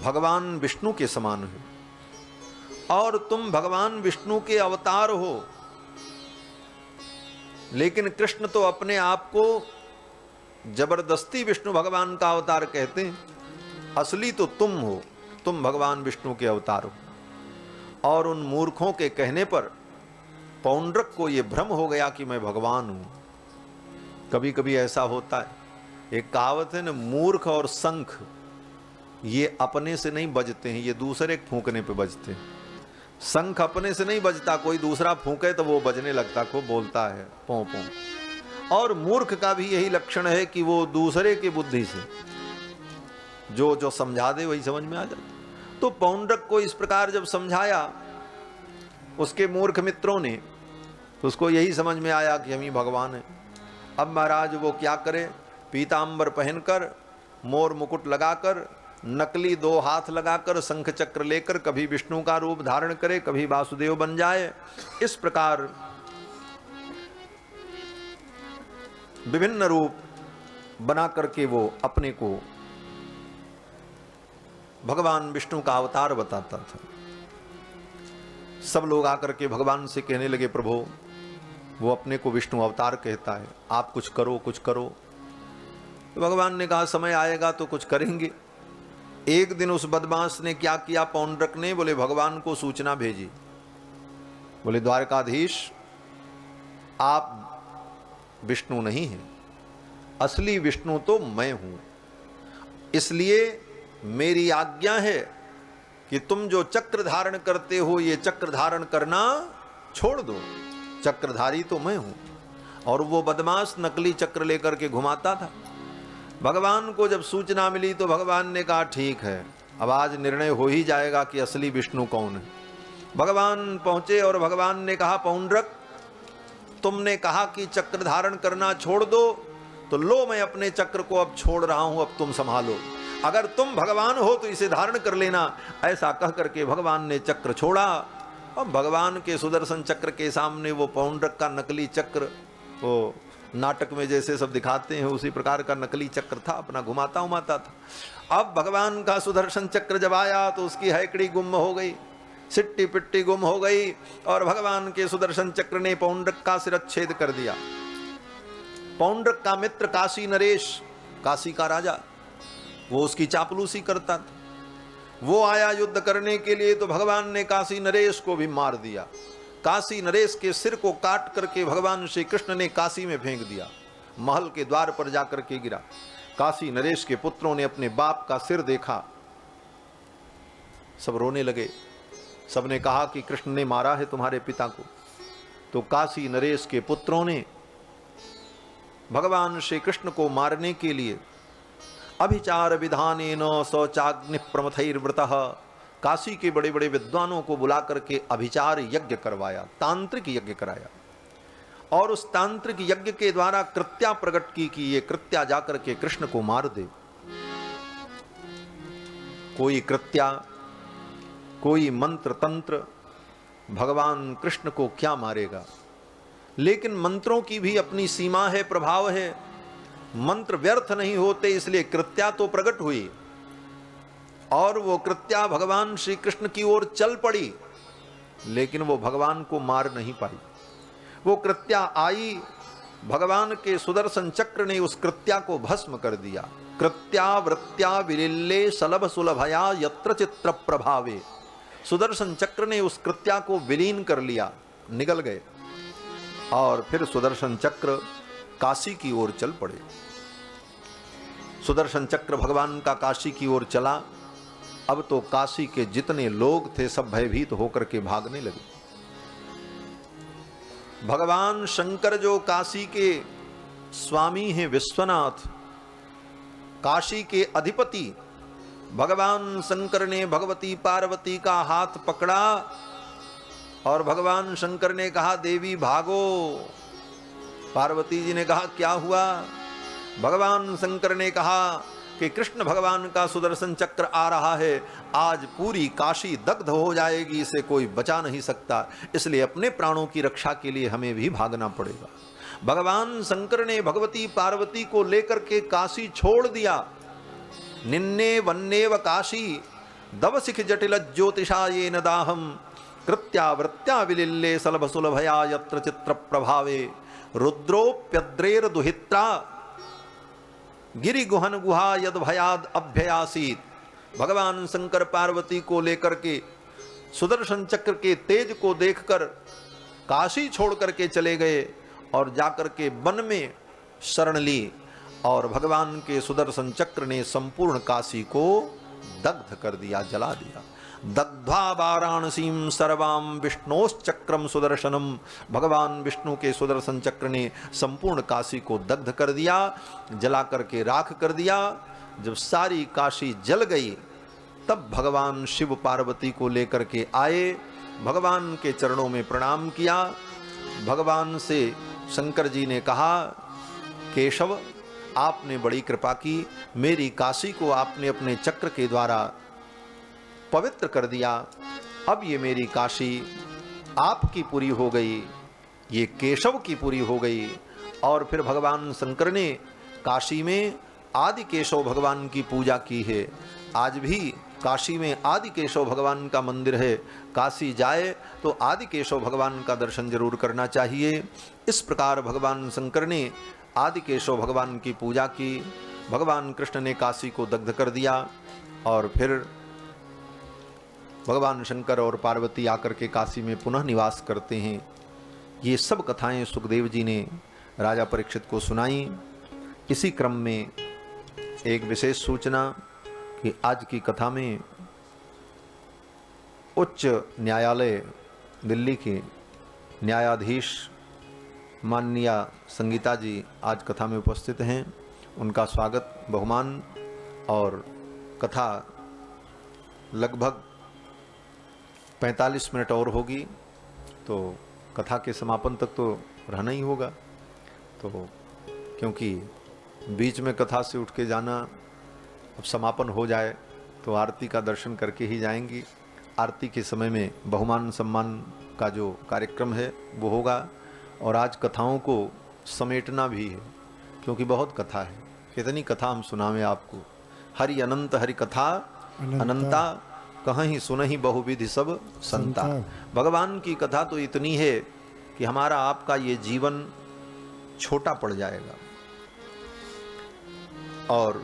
भगवान विष्णु के समान है और तुम भगवान विष्णु के अवतार हो, लेकिन कृष्ण तो अपने आप को जबरदस्ती विष्णु भगवान का अवतार कहते हैं, असली तो तुम हो, तुम भगवान विष्णु के अवतार हो। और उन मूर्खों के कहने पर पौंड्रक को यह भ्रम हो गया कि मैं भगवान हूं। कभी कभी ऐसा होता है, एक कहावत है ना, मूर्ख और शंख ये अपने से नहीं बजते हैं, ये दूसरे फूंकने पे बजते हैं। शंख अपने से नहीं बजता, कोई दूसरा फूंके तो वो बजने लगता, को बोलता है पों पों। और मूर्ख का भी यही लक्षण है कि वो दूसरे की बुद्धि से जो जो समझा दे वही समझ में आ जाता। तो पौंड्रक को इस प्रकार जब समझाया उसके मूर्ख मित्रों ने, तो उसको यही समझ में आया कि हम ही भगवान हैं। अब महाराज वो क्या करे, पीतांबर पहनकर, मोर मुकुट लगाकर, नकली 2 हाथ लगाकर, शंख चक्र लेकर कभी विष्णु का रूप धारण करे, कभी वासुदेव बन जाए। इस प्रकार विभिन्न रूप बना करके वो अपने को भगवान विष्णु का अवतार बताता था। सब लोग आकर के भगवान से कहने लगे, प्रभु वो अपने को विष्णु अवतार कहता है, आप कुछ करो कुछ करो। तो भगवान ने कहा समय आएगा तो कुछ करेंगे। एक दिन उस बदमाश ने क्या किया, पौंड्रक ने, बोले भगवान को सूचना भेजी, बोले द्वारकाधीश आप विष्णु नहीं हैं, असली विष्णु तो मैं हूं, इसलिए मेरी आज्ञा है कि तुम जो चक्र धारण करते हो ये चक्र धारण करना छोड़ दो, चक्रधारी तो मैं हूं। और वो बदमाश नकली चक्र लेकर के घुमाता था। भगवान को जब सूचना मिली तो भगवान ने कहा ठीक है, अब आज निर्णय हो ही जाएगा कि असली विष्णु कौन है। भगवान पहुंचे और भगवान ने कहा, पौंड्रक तुमने कहा कि चक्र धारण करना छोड़ दो, तो लो मैं अपने चक्र को अब छोड़ रहा हूं, अब तुम संभालो, अगर तुम भगवान हो तो इसे धारण कर लेना। ऐसा कह करके भगवान ने चक्र छोड़ा। अब भगवान के सुदर्शन चक्र के सामने वो पौंड्रक का नकली चक्र, वो नाटक में जैसे सब दिखाते हैं उसी प्रकार का नकली चक्र था, अपना घुमाता उमाता था। अब भगवान का सुदर्शन चक्र जब आया तो उसकी हैकड़ी गुम हो गई, सिट्टी पिट्टी गुम हो गई, और भगवान के सुदर्शन चक्र ने पौंड्रक का शिरच्छेद कर दिया। पौंड्रक का मित्र काशी नरेश, काशी का राजा, वो उसकी चापलूसी करता था। वो आया युद्ध करने के लिए तो भगवान ने काशी नरेश को भी मार दिया। काशी नरेश के सिर को काट करके भगवान श्री कृष्ण ने काशी में फेंक दिया, महल के द्वार पर जाकर के गिरा। काशी नरेश के पुत्रों ने अपने बाप का सिर देखा, सब रोने लगे। सबने कहा कि कृष्ण ने मारा है तुम्हारे पिता को। तो काशी नरेश के पुत्रों ने भगवान श्री कृष्ण को मारने के लिए अभिचार विधानेन शौचाग्नि प्रमथैर्व्रतः, काशी के बड़े बड़े विद्वानों को बुला करके अभिचार यज्ञ करवाया, तांत्रिक यज्ञ कराया। और उस तांत्रिक यज्ञ के द्वारा कृत्या प्रकट की कि ये कृत्या जाकर के कृष्ण को मार दे। कोई कृत्या, कोई मंत्र तंत्र भगवान कृष्ण को क्या मारेगा। लेकिन मंत्रों की भी अपनी सीमा है, प्रभाव है, मंत्र व्यर्थ नहीं होते, इसलिए कृत्या तो प्रकट हुई और वो कृत्या भगवान श्री कृष्ण की ओर चल पड़ी, लेकिन वो भगवान को मार नहीं पाई। वो कृत्या आई, भगवान के सुदर्शन चक्र ने उस कृत्या को भस्म कर दिया। कृत्या वृत्या विलिल्ले सलभ सुलभया यत्र चित्र प्रभावे, सुदर्शन चक्र ने उस कृत्या को विलीन कर लिया, निगल गए। और फिर सुदर्शन चक्र काशी की ओर चल पड़े। सुदर्शन चक्र भगवान का काशी की ओर चला। अब तो काशी के जितने लोग थे सब भयभीत होकर के भागने लगे। भगवान शंकर जो काशी के स्वामी हैं, विश्वनाथ, काशी के अधिपति, भगवान शंकर ने भगवती पार्वती का हाथ पकड़ा और भगवान शंकर ने कहा देवी भागो। पार्वती जी ने कहा क्या हुआ। भगवान शंकर ने कहा कि कृष्ण भगवान का सुदर्शन चक्र आ रहा है, आज पूरी काशी दग्ध हो जाएगी, इसे कोई बचा नहीं सकता, इसलिए अपने प्राणों की रक्षा के लिए हमें भी भागना पड़ेगा। भगवान शंकर ने भगवती पार्वती को लेकर के काशी छोड़ दिया। निन्ने वन्नेव काशी दवसिख जटिल ज्योतिषा ये नदाहम कृत्या वृत्या विलिल्ले सलभ सुलभया यत्र चित्र प्रभावे रुद्रोप्यद्रेर दुहित्रा गिरि गुहन गुहा यद भयाद अभ्ययासीत। भगवान शंकर पार्वती को लेकर के सुदर्शन चक्र के तेज को देखकर काशी छोड़ करके चले गए और जाकर के वन में शरण ली और भगवान के सुदर्शन चक्र ने संपूर्ण काशी को दग्ध कर दिया, जला दिया। दग्ध्वा वाराणसीम सर्वाम विष्णोश्चक्रम सुदर्शनम। भगवान विष्णु के सुदर्शन चक्र ने संपूर्ण काशी को दग्ध कर दिया, जला करके राख कर दिया। जब सारी काशी जल गई तब भगवान शिव पार्वती को लेकर के आए, भगवान के चरणों में प्रणाम किया। भगवान से शंकर जी ने कहा, केशव आपने बड़ी कृपा की, मेरी काशी को आपने अपने चक्र के द्वारा पवित्र कर दिया। अब ये मेरी काशी आपकी पूरी हो गई, ये केशव की पूरी हो गई। और फिर भगवान शंकर ने काशी में आदि केशव भगवान की पूजा की है। आज भी काशी में आदि केशव भगवान का मंदिर है। काशी जाए तो आदि केशव भगवान का दर्शन जरूर करना चाहिए। इस प्रकार भगवान शंकर ने आदि केशव भगवान की पूजा की। भगवान कृष्ण ने काशी को दग्ध कर दिया और फिर भगवान शंकर और पार्वती आकर के काशी में पुनः निवास करते हैं। ये सब कथाएं सुखदेव जी ने राजा परीक्षित को सुनाई। इसी क्रम में एक विशेष सूचना कि आज की कथा में उच्च न्यायालय दिल्ली के न्यायाधीश माननीय संगीता जी आज कथा में उपस्थित हैं। उनका स्वागत बहुमान और कथा लगभग 45 मिनट और होगी, तो कथा के समापन तक तो रहना ही होगा। तो क्योंकि बीच में कथा से उठ के जाना, अब समापन हो जाए तो आरती का दर्शन करके ही जाएंगी। आरती के समय में बहुमान सम्मान का जो कार्यक्रम है वो होगा और आज कथाओं को समेटना भी है क्योंकि बहुत कथा है। कितनी कथा हम सुनावें आपको। हरि अनंत हरि कथा अनंता, कहीं सुनहि बहुविधि सब संता। भगवान की कथा तो इतनी है कि हमारा आपका ये जीवन छोटा पड़ जाएगा और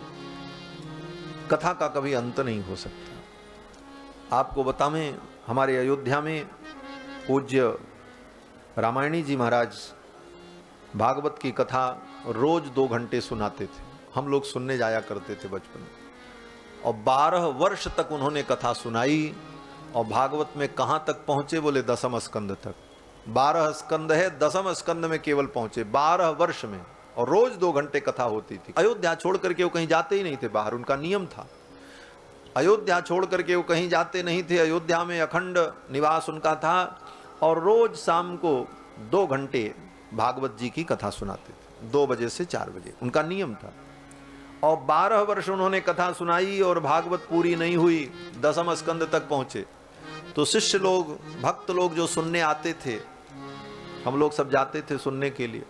कथा का कभी अंत नहीं हो सकता। आपको बतावें, हमारे अयोध्या में पूज्य रामायणी जी महाराज भागवत की कथा रोज 2 घंटे सुनाते थे। हम लोग सुनने जाया करते थे बचपन में और 12 वर्ष तक उन्होंने कथा सुनाई। और भागवत में कहाँ तक पहुंचे? बोले 10वें स्कंद तक। 12 स्कंद है, 10वें स्कंद में केवल पहुंचे 12 वर्ष में, और रोज 2 घंटे कथा होती थी। अयोध्या छोड़ करके वो कहीं जाते ही नहीं थे बाहर, उनका नियम था। अयोध्या छोड़ करके वो कहीं जाते नहीं थे। अयोध्या में अखंड निवास उनका था और रोज शाम को 2 घंटे भागवत जी की कथा सुनाते थे, 2 बजे से 4 बजे उनका नियम था। और 12 वर्ष उन्होंने कथा सुनाई और भागवत पूरी नहीं हुई, 10वें स्कंद तक पहुंचे। तो शिष्य लोग, भक्त लोग जो सुनने आते थे, हम लोग सब जाते थे सुनने के लिए।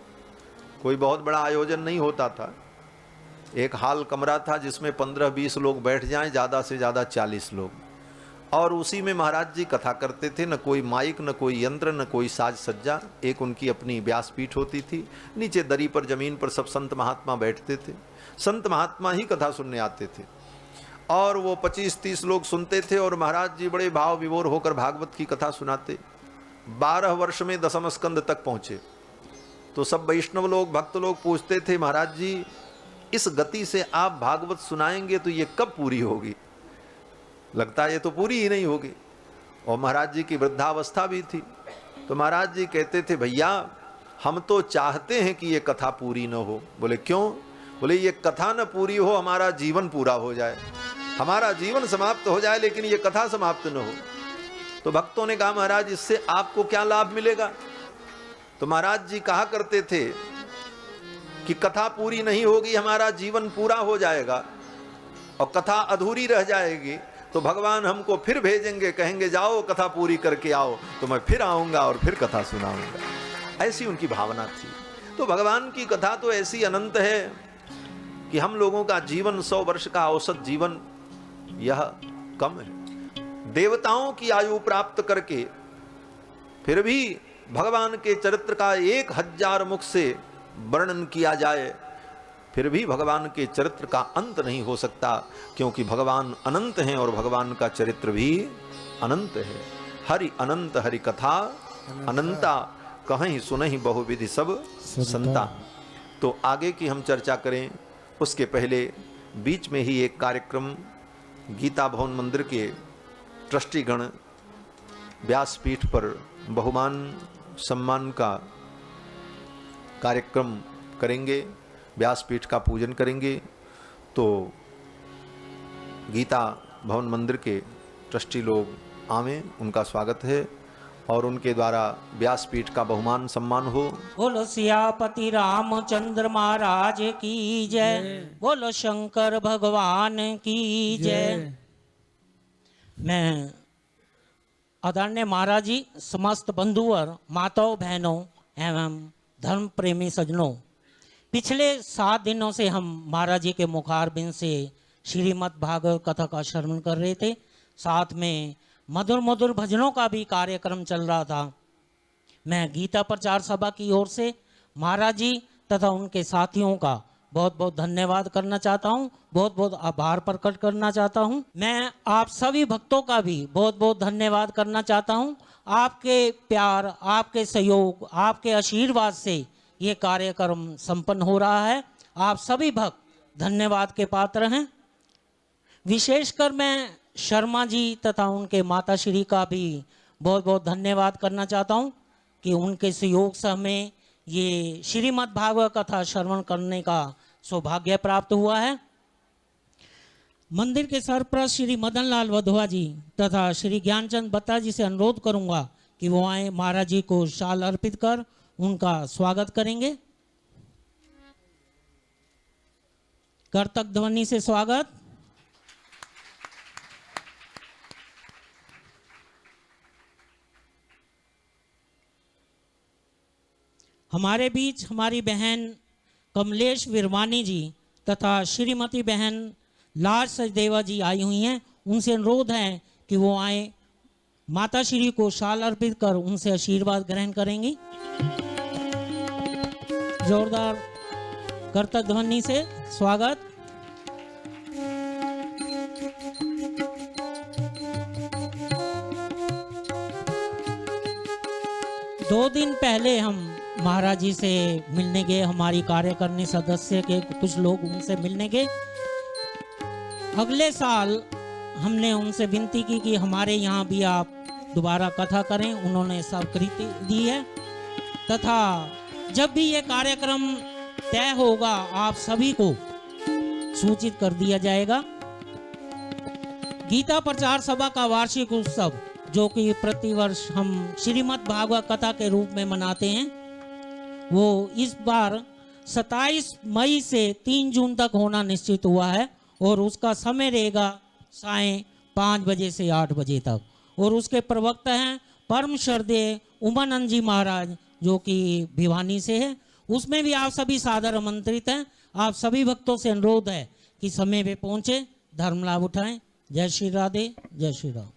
कोई बहुत बड़ा आयोजन नहीं होता था, एक हाल कमरा था जिसमें 15-20 लोग बैठ जाएं, ज़्यादा से ज़्यादा 40 लोग, और उसी में महाराज जी कथा करते थे। न कोई माइक, न कोई यंत्र, न कोई साज सज्जा। एक उनकी अपनी व्यासपीठ होती थी, नीचे दरी पर जमीन पर सब संत महात्मा बैठते थे। संत महात्मा ही कथा सुनने आते थे और वो 25-30 लोग सुनते थे और महाराज जी बड़े भाव विभोर होकर भागवत की कथा सुनाते। 12 वर्ष में 10वें स्कंद तक पहुंचे तो सब वैष्णव लोग, भक्त लोग पूछते थे, महाराज जी इस गति से आप भागवत सुनाएंगे तो ये कब पूरी होगी? लगता है ये तो पूरी ही नहीं होगी। और महाराज जी की वृद्धावस्था भी थी। तो महाराज जी कहते थे, भैया हम तो चाहते हैं कि ये कथा पूरी न हो। बोले क्यों? बोले ये कथा न पूरी हो, हमारा जीवन पूरा हो जाए, हमारा जीवन समाप्त हो जाए, लेकिन ये कथा समाप्त न हो। तो भक्तों ने कहा, महाराज इससे आपको क्या लाभ मिलेगा? तो महाराज जी कहा करते थे कि कथा पूरी नहीं होगी, हमारा जीवन पूरा हो जाएगा और कथा अधूरी रह जाएगी तो भगवान हमको फिर भेजेंगे, कहेंगे जाओ कथा पूरी करके आओ, तो मैं फिर आऊँगा और फिर कथा सुनाऊंगा। ऐसी उनकी भावना थी। तो भगवान की कथा तो ऐसी अनंत है कि हम लोगों का जीवन 100 वर्ष का औसत जीवन यह कम है। देवताओं की आयु प्राप्त करके फिर भी भगवान के चरित्र का 1000 मुख से वर्णन किया जाए फिर भी भगवान के चरित्र का अंत नहीं हो सकता, क्योंकि भगवान अनंत हैं और भगवान का चरित्र भी अनंत है। हरि अनंत हरि कथा अनंता, कहीं सुनहि बहुविधि सब संता। तो आगे की हम चर्चा करें उसके पहले बीच में ही एक कार्यक्रम गीता भवन मंदिर के ट्रस्टीगण व्यासपीठ पर बहुमान सम्मान का कार्यक्रम करेंगे, व्यासपीठ का पूजन करेंगे। तो गीता भवन मंदिर के ट्रस्टी लोग आवें, उनका स्वागत है और उनके द्वारा व्यासपीठ का बहुमान सम्मान हो। बोलो सियापति रामचंद्र महाराज की जय, बोलो शंकर भगवान की जय। मैं आदरणीय महाराज जी, समस्त बंधुवर, माताओं, बहनों एवं धर्म प्रेमी सज्जनों, पिछले 7 दिनों से हम महाराज जी के मुखारबिंद से श्रीमद् भागवत कथा का श्रवण कर रहे थे। साथ में मधुर मधुर भजनों का भी कार्यक्रम चल रहा था। मैं गीता प्रचार सभा की ओर से महाराज जी तथा उनके साथियों का बहुत बहुत धन्यवाद करना चाहता हूँ, बहुत बहुत आभार प्रकट करना चाहता हूँ। मैं आप सभी भक्तों का भी बहुत बहुत धन्यवाद करना चाहता हूँ। आपके प्यार, आपके सहयोग, आपके आशीर्वाद से ये कार्यक्रम संपन्न हो रहा है। आप सभी भक्त धन्यवाद के पात्र हैं। विशेषकर मैं शर्मा जी तथा उनके माता श्री का भी बहुत बहुत धन्यवाद करना चाहता हूँ कि उनके सहयोग से हमें ये श्रीमद् भागवत कथा श्रवण करने का सौभाग्य प्राप्त हुआ है। मंदिर के सरप्रस्त श्री मदन लाल वधवा जी तथा श्री ज्ञानचंद बत्ता जी से अनुरोध करूंगा कि वो आए, महाराज जी को शाल अर्पित कर उनका स्वागत करेंगे। करतक ध्वनि से स्वागत। हमारे बीच हमारी बहन कमलेश विरवानी जी तथा श्रीमती बहन लाज सचदेवा जी आई हुई हैं। उनसे अनुरोध है कि वो आए, माता श्री को शाल अर्पित कर उनसे आशीर्वाद ग्रहण करेंगी। जोरदार करतक ध्वनि से स्वागत। दो दिन पहले हम महाराज जी से मिलने गए, हमारी कार्यकारिणी सदस्य के कुछ लोग उनसे मिलने गए। अगले साल हमने उनसे विनती की कि हमारे यहाँ भी आप दोबारा कथा करें। उन्होंने स्वीकृति दी है तथा जब भी ये कार्यक्रम तय होगा आप सभी को सूचित कर दिया जाएगा। गीता प्रचार सभा का वार्षिक उत्सव जो कि प्रतिवर्ष हम श्रीमद् भागवत कथा के रूप में मनाते हैं, वो इस बार 27 मई से 3 जून तक होना निश्चित हुआ है और उसका समय रहेगा सायं 5 बजे से 8 बजे तक। और उसके प्रवक्ता हैं परम श्रद्धेय उमानंद जी महाराज जो कि भिवानी से है। उसमें भी आप सभी सादर आमंत्रित हैं। आप सभी भक्तों से अनुरोध है कि समय पे पहुंचे, धर्म लाभ उठाएं। जय श्री राधे, जय श्री राम।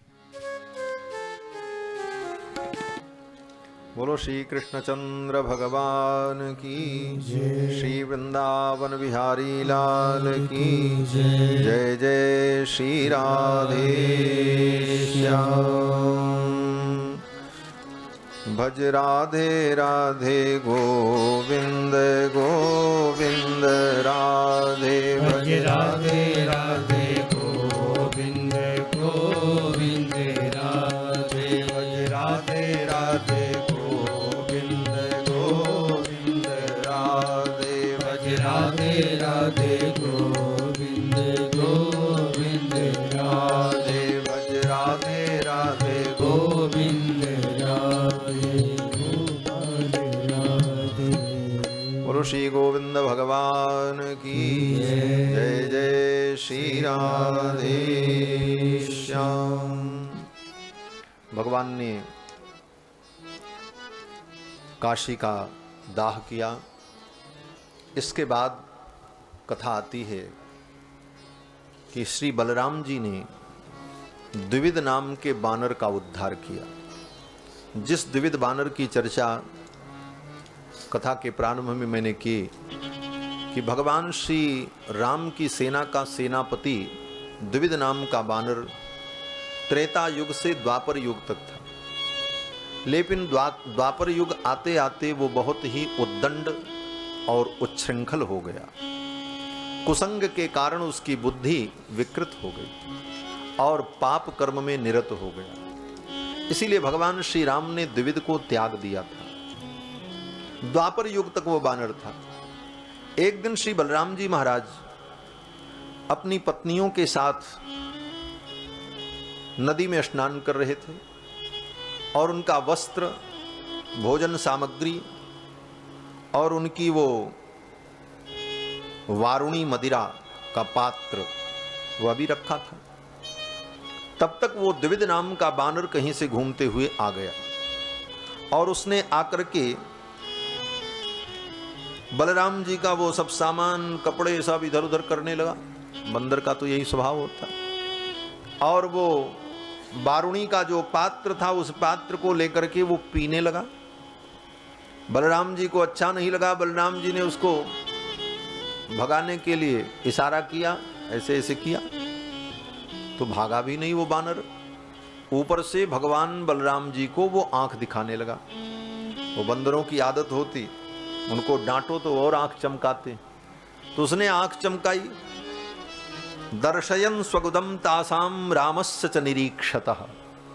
बोलो श्री कृष्णचंद्र भगवान की जय, श्री वृंदावन बिहारी लाल की जय। जय जय श्री राधे श्याम। भज राधे राधे गोविंद गोविंद राधे, भज राधे राधे गोविंद गोविंद राधे, भज राधे राधे राधे राधे गोविंद गोविंद राधे, भज राधे राधे गोविंद राधे राधे। बोलो श्री गोविंद भगवान की जय। जय श्री राधे श्याम। भगवान ने काशी का दाह किया। इसके बाद कथा आती है कि श्री बलराम जी ने द्विविध नाम के बानर का उद्धार किया। जिस द्विविध बानर की चर्चा कथा के प्रारंभ में मैंने की कि भगवान श्री राम की सेना का सेनापति द्विविध नाम का बानर त्रेता युग से द्वापर युग तक था, लेकिन द्वापर युग आते आते वो बहुत ही उद्दंड और उच्छृंखल हो गया। कुसंग के कारण उसकी बुद्धि विकृत हो गई और पाप कर्म में निरत हो गया। इसीलिए भगवान श्री राम ने द्विविध को त्याग दिया था। द्वापर युग तक वो बानर था। एक दिन श्री बलराम जी महाराज अपनी पत्नियों के साथ नदी में स्नान कर रहे थे और उनका वस्त्र, भोजन सामग्री और उनकी वो वारुणी मदिरा का पात्र वह भी रखा था। तब तक वो द्विविध नाम का बानर कहीं से घूमते हुए आ गया और उसने आकर के बलराम जी का वो सब सामान, कपड़े सब इधर उधर करने लगा। बंदर का तो यही स्वभाव होता। और वो वारुणी का जो पात्र था, उस पात्र को लेकर के वो पीने लगा। बलराम जी को अच्छा नहीं लगा। बलराम जी ने उसको भगाने के लिए इशारा किया, ऐसे ऐसे किया, तो भागा भी नहीं वो बानर। ऊपर से भगवान बलराम जी को वो आंख दिखाने लगा। वो बंदरों की आदत होती, उनको डांटो तो और आंख चमकाते। तो उसने आंख चमकाई। दर्शयन स्वगुदम तासाम रामस्य च निरीक्षतः।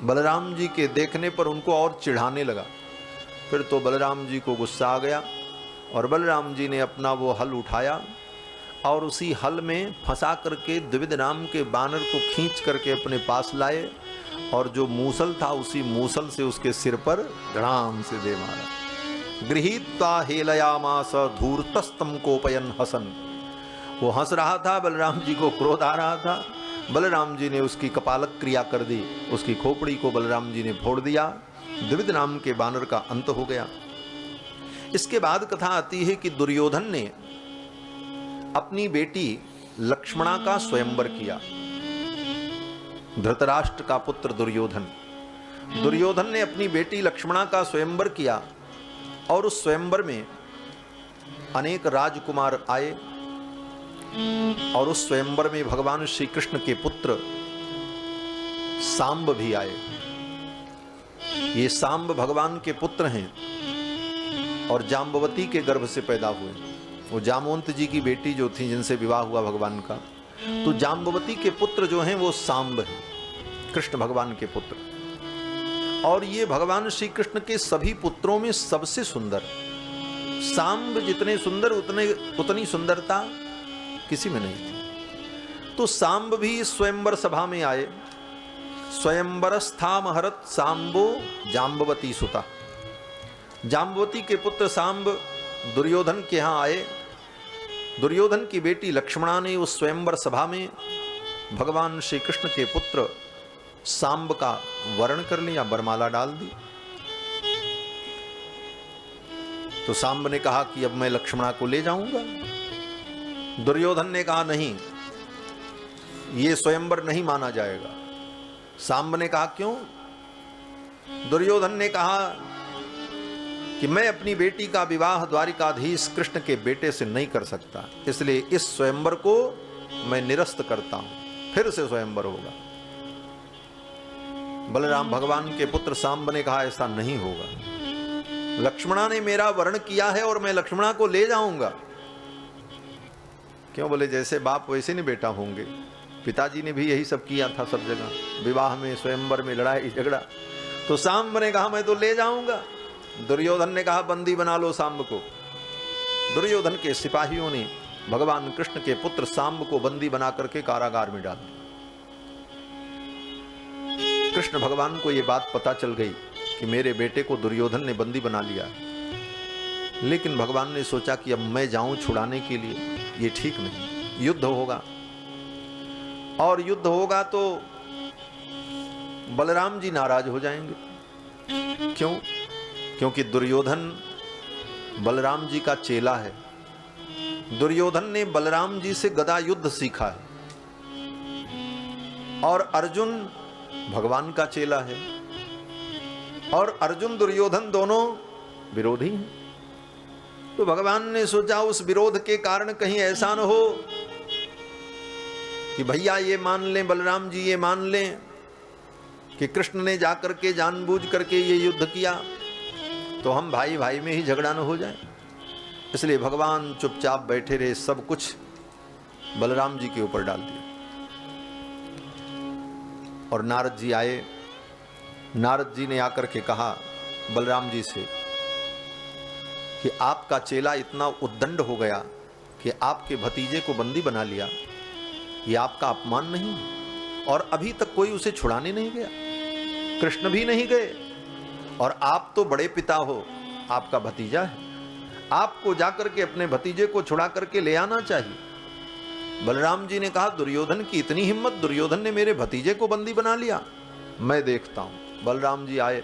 बलराम जी के देखने पर उनको और चिढ़ाने लगा। फिर तो बलराम जी को गुस्सा आ गया और बलराम जी ने अपना वो हल उठाया और उसी हल में फंसा करके द्विविध नाम के बानर को खींच करके अपने पास लाए और जो मूसल था उसी मूसल से उसके सिर पर धड़ाम से दे मारा। गृहीत्वा हेलयामास धूर्तस्तम कोपयन हसन। वो हंस रहा था, बलराम जी को क्रोध आ रहा था। बलराम जी ने उसकी कपालक क्रिया कर दी, उसकी खोपड़ी को बलराम जी ने फोड़ दिया। द्विविध नाम के बानर का अंत हो गया। इसके बाद कथा आती है कि दुर्योधन ने अपनी बेटी लक्ष्मणा का स्वयंवर किया। धृतराष्ट्र का पुत्र दुर्योधन ने अपनी बेटी लक्ष्मणा का स्वयंवर किया और उस स्वयंवर में अनेक राजकुमार आए और उस स्वयंवर में भगवान श्री कृष्ण के पुत्र सांब भी आए। ये सांब भगवान के पुत्र हैं और जाम्बवती के गर्भ से पैदा हुए। वो जामवंत जी की बेटी जो थी, जिनसे विवाह हुआ भगवान का, तो जाम्बवती के पुत्र जो हैं वो सांब हैं, कृष्ण भगवान के पुत्र। और ये भगवान श्री कृष्ण के सभी पुत्रों में सबसे सुंदर। सांब जितने सुंदर उतनी सुंदरता किसी में नहीं थी। तो सांब भी स्वयंवर सभा में आए। स्वयंवरस्था महरत सांबो जाम्बवती सुता। जाम्बवती के पुत्र सांब दुर्योधन के यहाँ आए। दुर्योधन की बेटी लक्ष्मणा ने उस स्वयंवर सभा में भगवान श्री कृष्ण के पुत्र सांब का वर्ण कर लिया, बरमाला डाल दी। तो सांब ने कहा कि अब मैं लक्ष्मणा को ले जाऊंगा। दुर्योधन ने कहा नहीं, ये स्वयंवर नहीं माना जाएगा। सांब ने कहा क्यों? दुर्योधन ने कहा कि मैं अपनी बेटी का विवाह द्वारिकाधीश कृष्ण के बेटे से नहीं कर सकता, इसलिए इस स्वयंवर को मैं निरस्त करता हूं, फिर से स्वयंवर होगा। बलराम भगवान के पुत्र सांब ने कहा ऐसा नहीं होगा, लक्ष्मणा ने मेरा वर्ण किया है और मैं लक्ष्मणा को ले जाऊंगा। क्यों? बोले जैसे बाप वैसे नहीं बेटा होंगे। पिताजी ने भी यही सब किया था, सब जगह विवाह में, स्वयंवर में लड़ाई झगड़ा। तो सांब ने कहा मैं तो ले जाऊंगा। दुर्योधन ने कहा बंदी बना लो सांब को। दुर्योधन के सिपाहियों ने भगवान कृष्ण के पुत्र सांब को बंदी बना करके कारागार में डाल दिया। कृष्ण भगवान को यह बात पता चल गई कि मेरे बेटे को दुर्योधन ने बंदी बना लिया है। लेकिन भगवान ने सोचा कि अब मैं जाऊं छुड़ाने के लिए, ये ठीक नहीं। युद्ध होगा और युद्ध होगा तो बलराम जी नाराज हो जाएंगे। क्यों? क्योंकि दुर्योधन बलराम जी का चेला है। दुर्योधन ने बलराम जी से गदा युद्ध सीखा है और अर्जुन भगवान का चेला है। और अर्जुन दुर्योधन दोनों विरोधी हैं। तो भगवान ने सोचा उस विरोध के कारण कहीं ऐसा न हो कि भैया ये मान लें, बलराम जी ये मान लें कि कृष्ण ने जाकर के जानबूझ करके ये युद्ध किया, तो हम भाई भाई में ही झगड़ा न हो जाए। इसलिए भगवान चुपचाप बैठे रहे, सब कुछ बलराम जी के ऊपर डाल दिया। और नारद जी आए। नारद जी ने आकर के कहा बलराम जी से कि आपका चेला इतना उद्दंड हो गया कि आपके भतीजे को बंदी बना लिया, ये आपका अपमान नहीं? और अभी तक कोई उसे छुड़ाने नहीं गया, कृष्ण भी नहीं गए, और आप तो बड़े पिता हो, आपका भतीजा है, आपको जाकर के अपने भतीजे को छुड़ा करके ले आना चाहिए। बलराम जी ने कहा दुर्योधन की इतनी हिम्मत, दुर्योधन ने मेरे भतीजे को बंदी बना लिया, मैं देखता हूं। बलराम जी आए,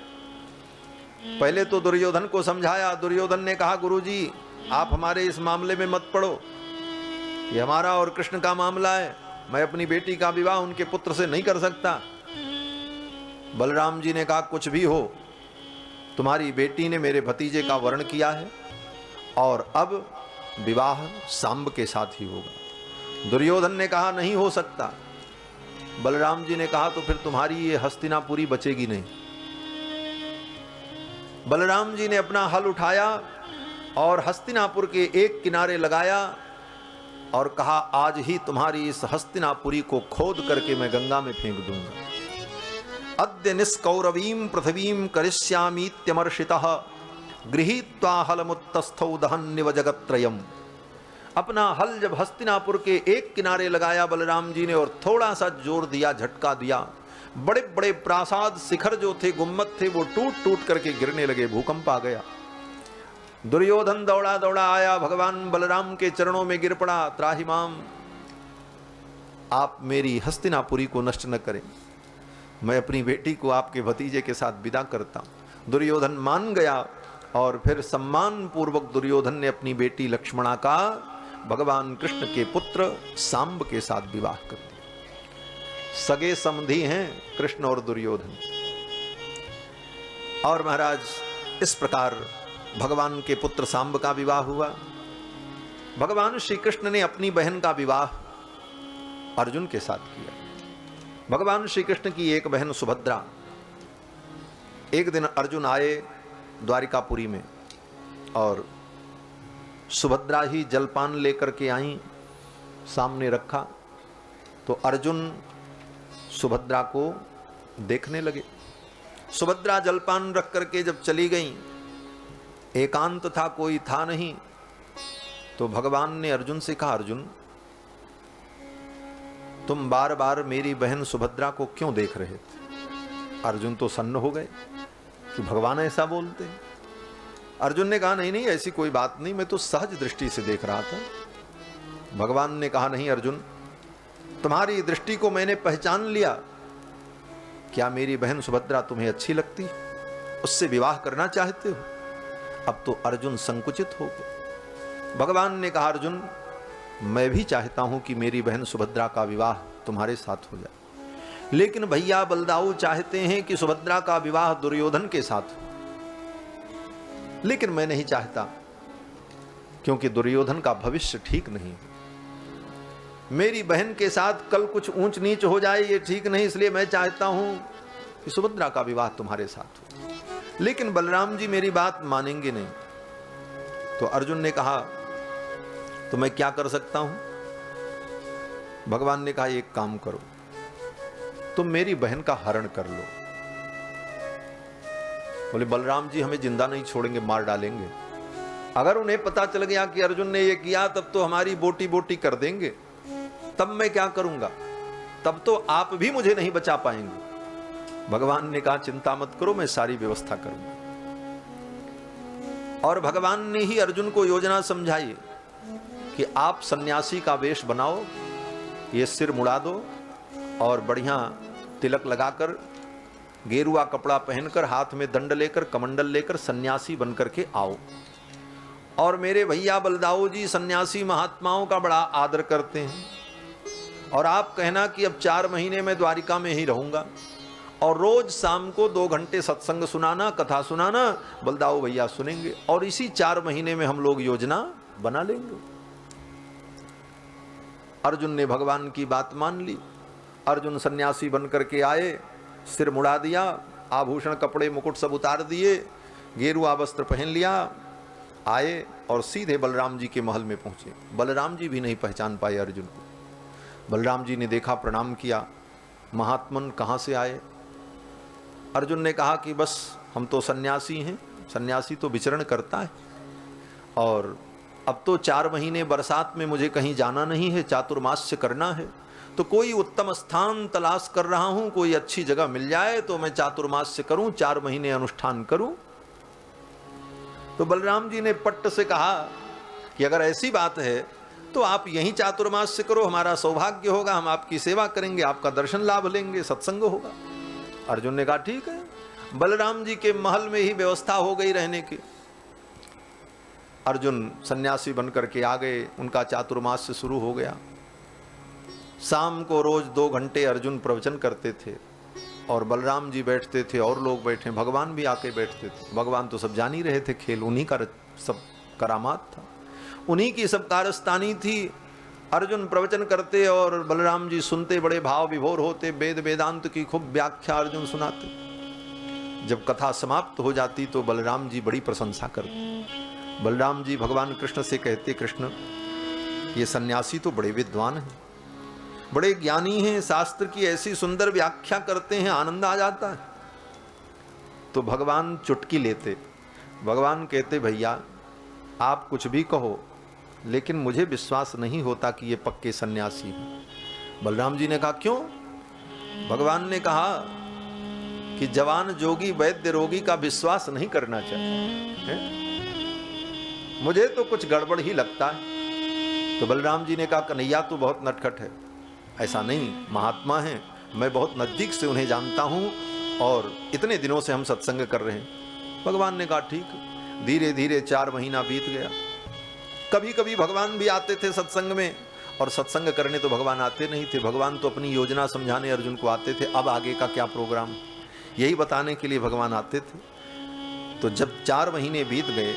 पहले तो दुर्योधन को समझाया। दुर्योधन ने कहा गुरुजी आप हमारे इस मामले में मत पड़ो, ये हमारा और कृष्ण का मामला है, मैं अपनी बेटी का विवाह उनके पुत्र से नहीं कर सकता। बलराम जी ने कहा कुछ भी हो, तुम्हारी बेटी ने मेरे भतीजे का वर्ण किया है और अब विवाह सांब के साथ ही होगा। दुर्योधन ने कहा नहीं हो सकता। बलराम जी ने कहा तो फिर तुम्हारी ये हस्तिनापुरी बचेगी नहीं। बलराम जी ने अपना हल उठाया और हस्तिनापुर के एक किनारे लगाया और कहा आज ही तुम्हारी इस हस्तिनापुरी को खोद करके मैं गंगा में फेंक दूंगा। अद्य निष्कौरवीं पृथ्वीं करिष्यामीत्यमर्षितः गृहीत्वा हलमुत्तस्थौ दहन्निव जगत्त्रयम्। अपना हल जब हस्तिनापुर के एक किनारे लगाया बलराम जी ने और थोड़ा सा जोर दिया, झटका दिया, बड़े बड़े प्रासाद शिखर जो थे, गुम्मद थे, वो टूट टूट करके गिरने लगे, भूकंप आ गया। दुर्योधन दौड़ा दौड़ा आया, भगवान बलराम के चरणों में गिर पड़ा, त्राहिमाम आप मेरी हस्तिनापुरी को नष्ट न करें, मैं अपनी बेटी को आपके भतीजे के साथ विदा करता हूं। दुर्योधन मान गया और फिर सम्मान पूर्वक दुर्योधन ने अपनी बेटी लक्ष्मणा का भगवान कृष्ण के पुत्र सांब के साथ विवाह कर दिया। सगे समधी हैं कृष्ण और दुर्योधन। और महाराज इस प्रकार भगवान के पुत्र सांब का विवाह हुआ। भगवान श्री कृष्ण ने अपनी बहन का विवाह अर्जुन के साथ किया। भगवान श्री कृष्ण की एक बहन सुभद्रा, एक दिन अर्जुन आए द्वारिकापुरी में और सुभद्रा ही जलपान लेकर के आई, सामने रखा तो अर्जुन सुभद्रा को देखने लगे। सुभद्रा जलपान रख करके जब चली गई, एकांत था, कोई था नहीं, तो भगवान ने अर्जुन से कहा अर्जुन तुम बार बार मेरी बहन सुभद्रा को क्यों देख रहे थे? अर्जुन तो सन्न हो गए कि भगवान ऐसा बोलते हैं। अर्जुन ने कहा नहीं नहीं ऐसी कोई बात नहीं, मैं तो सहज दृष्टि से देख रहा था। भगवान ने कहा नहीं अर्जुन, तुम्हारी दृष्टि को मैंने पहचान लिया। क्या मेरी बहन सुभद्रा तुम्हें अच्छी लगती, उससे विवाह करना चाहते हो? अब तो अर्जुन संकुचित हो गए। भगवान ने कहा अर्जुन मैं भी चाहता हूं कि मेरी बहन सुभद्रा का विवाह तुम्हारे साथ हो जाए, लेकिन भैया बलदाऊ चाहते हैं कि सुभद्रा का विवाह दुर्योधन के साथ हो, लेकिन मैं नहीं चाहता क्योंकि दुर्योधन का भविष्य ठीक नहीं है। मेरी बहन के साथ कल कुछ ऊंच नीच हो जाए ये ठीक नहीं, इसलिए मैं चाहता हूं कि सुभद्रा का विवाह तुम्हारे साथ हो। लेकिन बलराम जी मेरी बात मानेंगे नहीं। तो अर्जुन ने कहा तो मैं क्या कर सकता हूं? भगवान ने कहा एक काम करो, तुम मेरी बहन का हरण कर लो। बोले बलराम जी हमें जिंदा नहीं छोड़ेंगे, मार डालेंगे। अगर उन्हें पता चल गया कि अर्जुन ने ये किया तब तो हमारी बोटी बोटी कर देंगे, तब मैं क्या करूंगा? तब तो आप भी मुझे नहीं बचा पाएंगे। भगवान ने कहा चिंता मत करो, मैं सारी व्यवस्था करूंगा। और भगवान ने ही अर्जुन को योजना समझाई कि आप सन्यासी का वेश बनाओ, ये सिर मुड़ा दो और बढ़िया तिलक लगाकर, गेरुआ कपड़ा पहनकर, हाथ में दंड लेकर, कमंडल लेकर सन्यासी बनकर के आओ। और मेरे भैया बलदाऊ जी सन्यासी महात्माओं का बड़ा आदर करते हैं, और आप कहना कि अब 4 महीने में द्वारिका में ही रहूंगा और रोज शाम को 2 घंटे सत्संग सुनाना, कथा सुनाना, बलदाऊ भैया सुनेंगे, और इसी 4 महीने में हम लोग योजना बना लेंगे। अर्जुन ने भगवान की बात मान ली। अर्जुन सन्यासी बन करके आए, सिर मुड़ा दिया, आभूषण कपड़े मुकुट सब उतार दिए, गेरुआ वस्त्र पहन लिया, आए और सीधे बलराम जी के महल में पहुंचे। बलराम जी भी नहीं पहचान पाए अर्जुन को। बलराम जी ने देखा, प्रणाम किया, महात्मन कहाँ से आए? अर्जुन ने कहा कि बस हम तो सन्यासी हैं, सन्यासी तो विचरण करता है, और अब तो 4 महीने बरसात में मुझे कहीं जाना नहीं है, चातुर्मास्य करना है, तो कोई उत्तम स्थान तलाश कर रहा हूं, कोई अच्छी जगह मिल जाए तो मैं चातुर्मास्य करूं, 4 महीने अनुष्ठान करूं। तो बलराम जी ने पट्ट से कहा कि अगर ऐसी बात है तो आप यहीं चातुर्मास्य करो, हमारा सौभाग्य होगा, हम आपकी सेवा करेंगे, आपका दर्शन लाभ लेंगे, सत्संग होगा। अर्जुन ने कहा ठीक है। बलराम जी के महल में ही व्यवस्था हो गई रहने की। अर्जुन सन्यासी बनकर के आ गए, उनका चातुर्मास्य शुरू हो गया। शाम को रोज 2 घंटे अर्जुन प्रवचन करते थे और बलराम जी बैठते थे और लोग बैठे, भगवान भी आके बैठते थे। भगवान तो सब जान ही रहे थे, खेल उन्हीं का सब करामात था, उन्हीं की सब कारस्तानी थी। अर्जुन प्रवचन करते और बलराम जी सुनते, बड़े भाव विभोर होते, वेद वेदांत की खूब व्याख्या अर्जुन सुनाते। जब कथा समाप्त हो जाती तो बलराम जी बड़ी प्रशंसा करते। बलराम जी भगवान कृष्ण से कहते, कृष्ण ये सन्यासी तो बड़े विद्वान हैं, बड़े ज्ञानी हैं, शास्त्र की ऐसी सुंदर व्याख्या करते हैं, आनंद आ जाता है। तो भगवान चुटकी लेते, भगवान कहते, भैया आप कुछ भी कहो लेकिन मुझे विश्वास नहीं होता कि ये पक्के सन्यासी हैं। बलराम जी ने कहा क्यों? भगवान ने कहा कि जवान जोगी वैद्य रोगी का विश्वास नहीं करना चाहिए, मुझे तो कुछ गड़बड़ ही लगता है। तो बलराम जी ने कहा कन्हैया तो बहुत नटखट है। ऐसा नहीं, महात्मा हैं, मैं बहुत नजदीक से उन्हें जानता हूं और इतने दिनों से हम सत्संग कर रहे हैं। भगवान ने कहा ठीक। धीरे धीरे 4 महीना बीत गया। कभी कभी भगवान भी आते थे सत्संग में, और सत्संग करने तो भगवान आते नहीं थे, भगवान तो अपनी योजना समझाने अर्जुन को आते थे, अब आगे का क्या प्रोग्राम, यही बताने के लिए भगवान आते थे। तो जब 4 महीने बीत गए,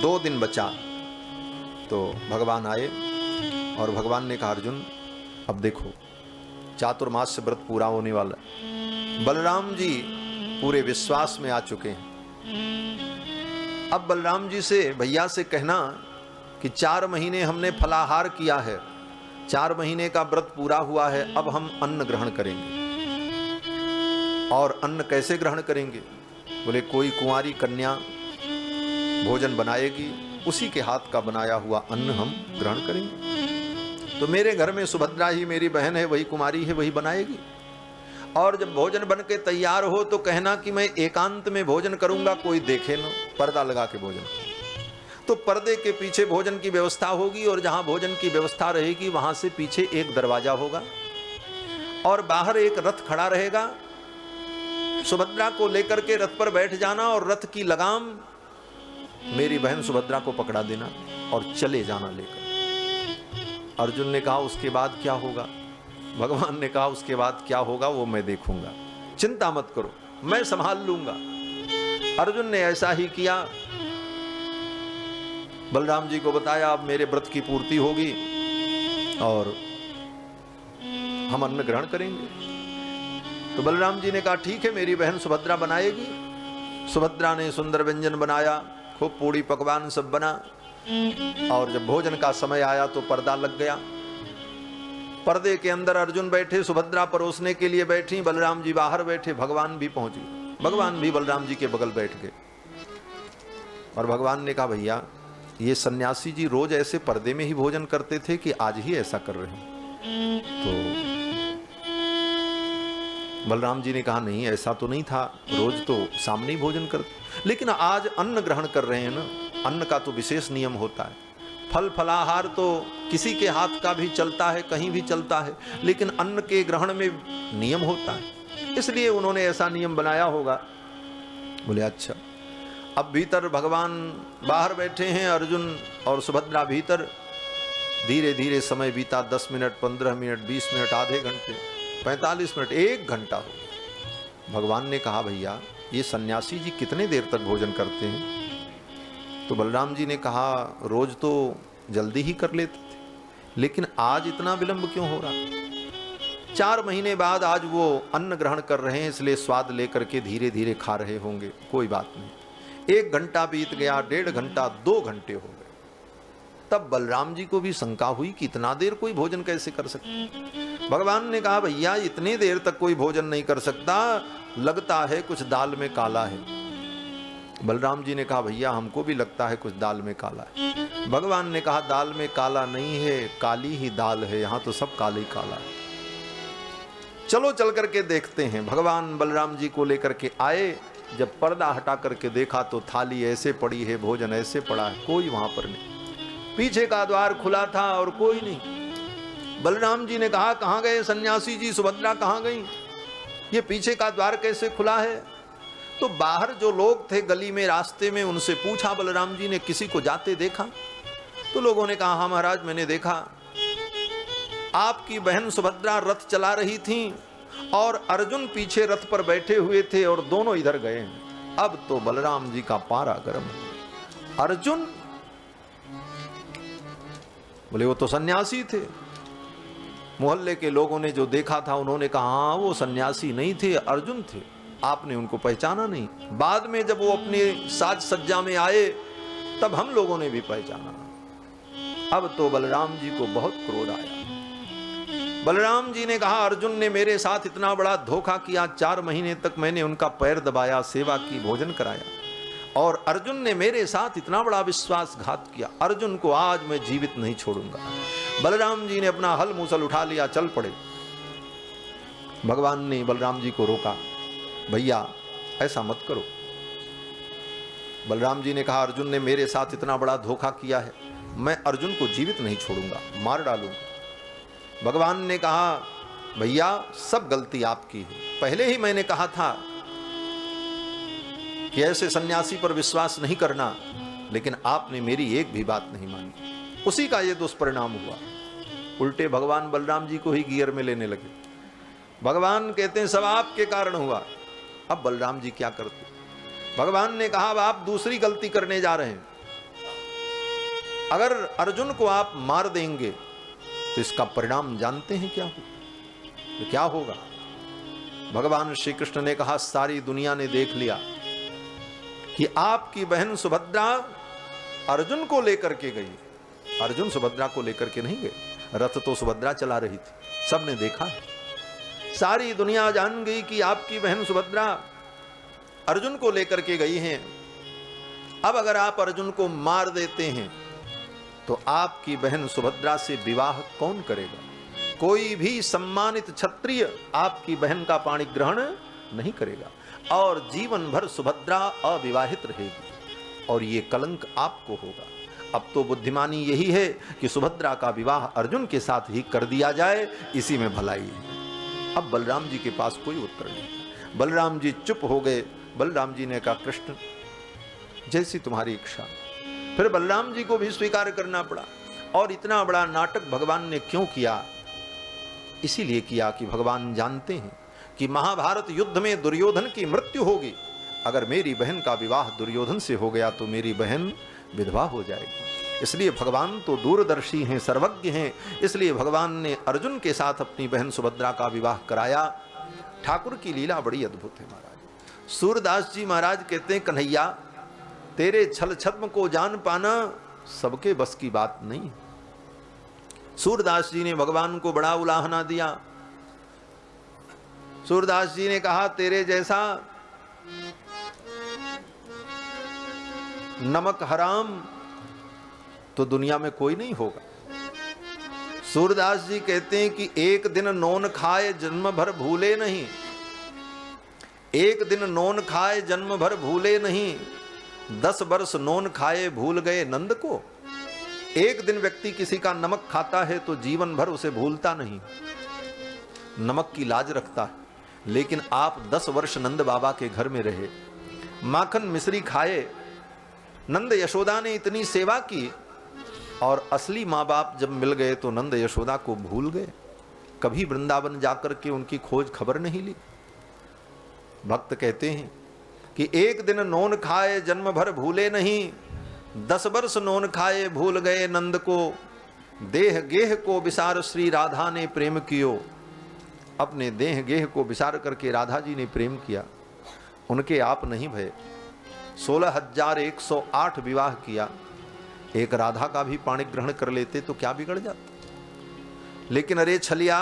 2 दिन बचा, तो भगवान आए और भगवान ने कहा अर्जुन अब देखो चातुर्मास्य व्रत पूरा होने वाला है। बलराम जी पूरे विश्वास में आ चुके हैं। अब बलराम जी से, भैया से कहना कि 4 महीने हमने फलाहार किया है, 4 महीने का व्रत पूरा हुआ है, अब हम अन्न ग्रहण करेंगे। और अन्न कैसे ग्रहण करेंगे? बोले कोई कुंवारी कन्या भोजन बनाएगी, उसी के हाथ का बनाया हुआ अन्न हम ग्रहण करेंगे। तो मेरे घर में सुभद्रा ही मेरी बहन है, वही कुमारी है, वही बनाएगी। और जब भोजन बन के तैयार हो तो कहना कि मैं एकांत में भोजन करूंगा, कोई देखे न, पर्दा लगा के भोजन। तो पर्दे के पीछे भोजन की व्यवस्था होगी, और जहां भोजन की व्यवस्था रहेगी वहां से पीछे एक दरवाजा होगा और बाहर एक रथ खड़ा रहेगा। सुभद्रा को लेकर के रथ पर बैठ जाना और रथ की लगाम मेरी बहन सुभद्रा को पकड़ा देना और चले जाना लेकर। अर्जुन ने कहा उसके बाद क्या होगा? भगवान ने कहा उसके बाद क्या होगा वो मैं देखूंगा, चिंता मत करो, मैं संभाल लूंगा। अर्जुन ने ऐसा ही किया। बलराम जी को बताया अब मेरे व्रत की पूर्ति होगी और हम अन्न ग्रहण करेंगे। तो बलराम जी ने कहा ठीक है, मेरी बहन सुभद्रा बनाएगी। सुभद्रा ने सुंदर व्यंजन बनाया, खूब पूड़ी पकवान सब बना, और जब भोजन का समय आया तो पर्दा लग गया। पर्दे के अंदर अर्जुन बैठे, सुभद्रा परोसने के लिए बैठी, बलराम जी बाहर बैठे, भगवान भी पहुंच गए। भगवान भी बलराम जी के बगल बैठ गए और भगवान ने कहा भैया ये सन्यासी जी रोज ऐसे पर्दे में ही भोजन करते थे कि आज ही ऐसा कर रहे हैं? तो बलराम जी ने कहा नहीं, ऐसा तो नहीं था, रोज तो सामने ही भोजन करते, लेकिन आज अन्न ग्रहण कर रहे हैं ना, अन्न का तो विशेष नियम होता है। फल फलाहार तो किसी के हाथ का भी चलता है, कहीं भी चलता है, लेकिन अन्न के ग्रहण में नियम होता है, इसलिए उन्होंने ऐसा नियम बनाया होगा। बोले अच्छा। अब भीतर भगवान बाहर बैठे हैं, अर्जुन और सुभद्रा भीतर। धीरे धीरे समय बीता, 10 मिनट, 15 मिनट, 20 मिनट, आधे घंटे, 45 मिनट, 1 घंटा हो गया। भगवान ने कहा भैया ये सन्यासी जी कितने देर तक भोजन करते हैं? तो बलराम जी ने कहा रोज तो जल्दी ही कर लेते थे, लेकिन आज इतना विलंब क्यों हो रहा? 4 महीने बाद आज वो अन्न ग्रहण कर रहे हैं, इसलिए स्वाद लेकर के धीरे धीरे खा रहे होंगे, कोई बात नहीं। 1 घंटा बीत गया, 1.5 घंटा, 2 घंटे हो गए। तब बलराम जी को भी शंका हुई कि इतना देर कोई भोजन कैसे कर सकता? भगवान ने कहा भैया इतनी देर तक कोई भोजन नहीं कर सकता, लगता है कुछ दाल में काला है। बलराम जी ने कहा भैया हमको भी लगता है कुछ दाल में काला है। भगवान ने कहा दाल में काला नहीं है, काली ही दाल है, यहां तो सब काले ही काला है। चलो चल करके देखते हैं। भगवान बलराम जी को लेकर के आए, जब पर्दा हटा करके देखा तो थाली ऐसे पड़ी है, भोजन ऐसे पड़ा है, कोई वहां पर नहीं। पीछे का द्वार खुला था और कोई नहीं। बलराम जी ने कहा कहां गए सन्यासी जी, सुभद्रा कहां गई? ये पीछे का द्वार कैसे खुला है? तो बाहर जो लोग थे गली में, रास्ते में, उनसे पूछा बलराम जी ने, किसी को जाते देखा? तो लोगों ने कहा हाँ महाराज मैंने देखा, आपकी बहन सुभद्रा रथ चला रही थी और अर्जुन पीछे रथ पर बैठे हुए थे और दोनों इधर गए। अब तो बलराम जी का पारा गर्म है। अर्जुन? बोले वो तो सन्यासी थे। मोहल्ले के लोगों ने जो देखा था उन्होंने कहा हाँ वो सन्यासी नहीं थे, अर्जुन थे, आपने उनको पहचाना नहीं। बाद में जब वो अपने साज सज्जा में आए तब हम लोगों ने भी पहचाना। अब तो बलराम जी को बहुत क्रोध आया। बलराम जी ने कहा अर्जुन ने मेरे साथ इतना बड़ा धोखा किया, 4 महीने तक मैंने उनका पैर दबाया, सेवा की, भोजन कराया, और अर्जुन ने मेरे साथ इतना बड़ा विश्वासघात किया, अर्जुन को आज मैं जीवित नहीं छोड़ूंगा। बलराम जी ने अपना हल मूसल उठा लिया, चल पड़े। भगवान ने बलराम जी को रोका, भैया ऐसा मत करो। बलराम जी ने कहा अर्जुन ने मेरे साथ इतना बड़ा धोखा किया है, मैं अर्जुन को जीवित नहीं छोड़ूंगा, मार डालूंगा। भगवान ने कहा भैया सब गलती आपकी है, पहले ही मैंने कहा था कि ऐसे सन्यासी पर विश्वास नहीं करना, लेकिन आपने मेरी एक भी बात नहीं मानी, उसी का ये दुष्परिणाम हुआ। उल्टे भगवान बलराम जी को ही गियर में लेने लगे। भगवान कहते हैं सब आपके कारण हुआ। अब बलराम जी क्या करते? भगवान ने कहा अब आप दूसरी गलती करने जा रहे हैं। अगर अर्जुन को आप मार देंगे तो इसका परिणाम जानते हैं क्या हो? तो क्या होगा? भगवान श्री कृष्ण ने कहा सारी दुनिया ने देख लिया कि आपकी बहन सुभद्रा अर्जुन को लेकर के गई, अर्जुन सुभद्रा को लेकर के नहीं गए, रथ तो सुभद्रा चला रही थी, सबने देखा। सारी दुनिया जान गई कि आपकी बहन सुभद्रा अर्जुन को लेकर के गई हैं। अब अगर आप अर्जुन को मार देते हैं तो आपकी बहन सुभद्रा से विवाह कौन करेगा? कोई भी सम्मानित क्षत्रिय आपकी बहन का पाणी ग्रहण नहीं करेगा और जीवन भर सुभद्रा अविवाहित रहेगी और ये कलंक आपको होगा। अब तो बुद्धिमानी यही है कि सुभद्रा का विवाह अर्जुन के साथ ही कर दिया जाए, इसी में भलाई है। अब बलराम जी के पास कोई उत्तर नहीं। बलराम जी चुप हो गए। बलराम जी ने कहा कृष्ण जैसी तुम्हारी इच्छा। फिर बलराम जी को भी स्वीकार करना पड़ा। और इतना बड़ा नाटक भगवान ने क्यों किया? इसीलिए किया कि भगवान जानते हैं कि महाभारत युद्ध में दुर्योधन की मृत्यु होगी। अगर मेरी बहन का विवाह दुर्योधन से हो गया तो मेरी बहन विधवा हो जाएगी। इसलिए भगवान तो दूरदर्शी हैं, सर्वज्ञ हैं। इसलिए भगवान ने अर्जुन के साथ अपनी बहन सुभद्रा का विवाह कराया। ठाकुर की लीला बड़ी अद्भुत है महाराज। सूरदास जी महाराज कहते हैं कन्हैया तेरे छल छद्म को जान पाना सबके बस की बात नहीं। सूरदास जी ने भगवान को बड़ा उलाहना दिया। सूरदास जी ने कहा तेरे जैसा नमक हराम तो दुनिया में कोई नहीं होगा। सूरदास जी कहते हैं कि एक दिन नोन खाए जन्म भर भूले नहीं, एक दिन नोन खाए जन्म भर भूले नहीं, 10 वर्ष नोन खाए भूल गए नंद को। एक दिन व्यक्ति किसी का नमक खाता है तो जीवन भर उसे भूलता नहीं, नमक की लाज रखता है। लेकिन आप 10 वर्ष नंद बाबा के घर में रहे, माखन मिश्री खाए, नंद यशोदा ने इतनी सेवा की, और असली माँ बाप जब मिल गए तो नंद यशोदा को भूल गए। कभी वृंदावन जाकर के उनकी खोज खबर नहीं ली। भक्त कहते हैं कि एक दिन नोन खाए जन्म भर भूले नहीं, 10 वर्ष नोन खाए भूल गए नंद को, देह गेह को विसार श्री राधा ने प्रेम कियो। अपने देह गेह को विसार करके राधा जी ने प्रेम किया, उनके आप नहीं भय। 16,108 विवाह किया, एक राधा का भी पाणी ग्रहण कर लेते तो क्या बिगड़ जाता। लेकिन अरे छलिया,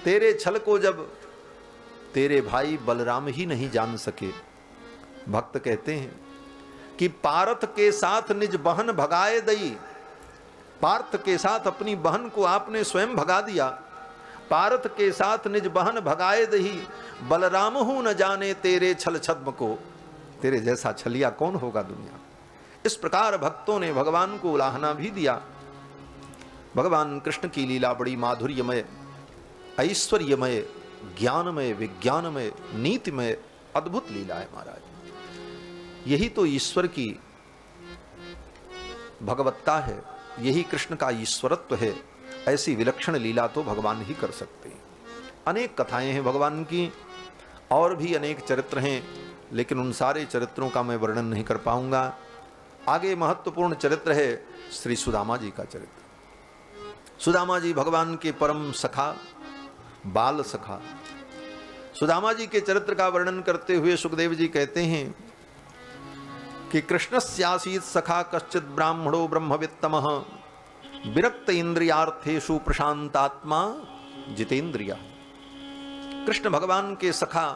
तेरे छल को जब तेरे भाई बलराम ही नहीं जान सके। भक्त कहते हैं कि पार्थ के साथ निज बहन भगाए दई, पार्थ के साथ अपनी बहन को आपने स्वयं भगा दिया। पार्थ के साथ निज बहन भगाए दही, बलराम हूं न जाने तेरे छल छद्म को। तेरे जैसा छलिया कौन होगा दुनिया। इस प्रकार भक्तों ने भगवान को उलाहना भी दिया। भगवान कृष्ण की लीला बड़ी माधुर्यमय, ऐश्वर्यमय, ज्ञानमय, विज्ञानमय, नीतिमय, अद्भुत लीला है महाराज। यही तो ईश्वर की भगवत्ता है, यही कृष्ण का ईश्वरत्व है। ऐसी विलक्षण लीला तो भगवान ही कर सकते हैं। अनेक कथाएं हैं भगवान की, और भी अनेक चरित्र हैं, लेकिन उन सारे चरित्रों का मैं वर्णन नहीं कर पाऊंगा। आगे महत्वपूर्ण चरित्र है श्री सुदामा जी का चरित्र। सुदामा जी भगवान के परम सखा, बाल सखा। सुदामा जी के चरित्र का वर्णन करते हुए सुखदेव जी कहते हैं कि कृष्णस्यासीत् सखा कश्चित् ब्राह्मणो ब्रह्मवित्तमः, विरक्त इंद्रियार्थेषु प्रशांतात्मा जितेंद्रिया। कृष्ण भगवान के सखा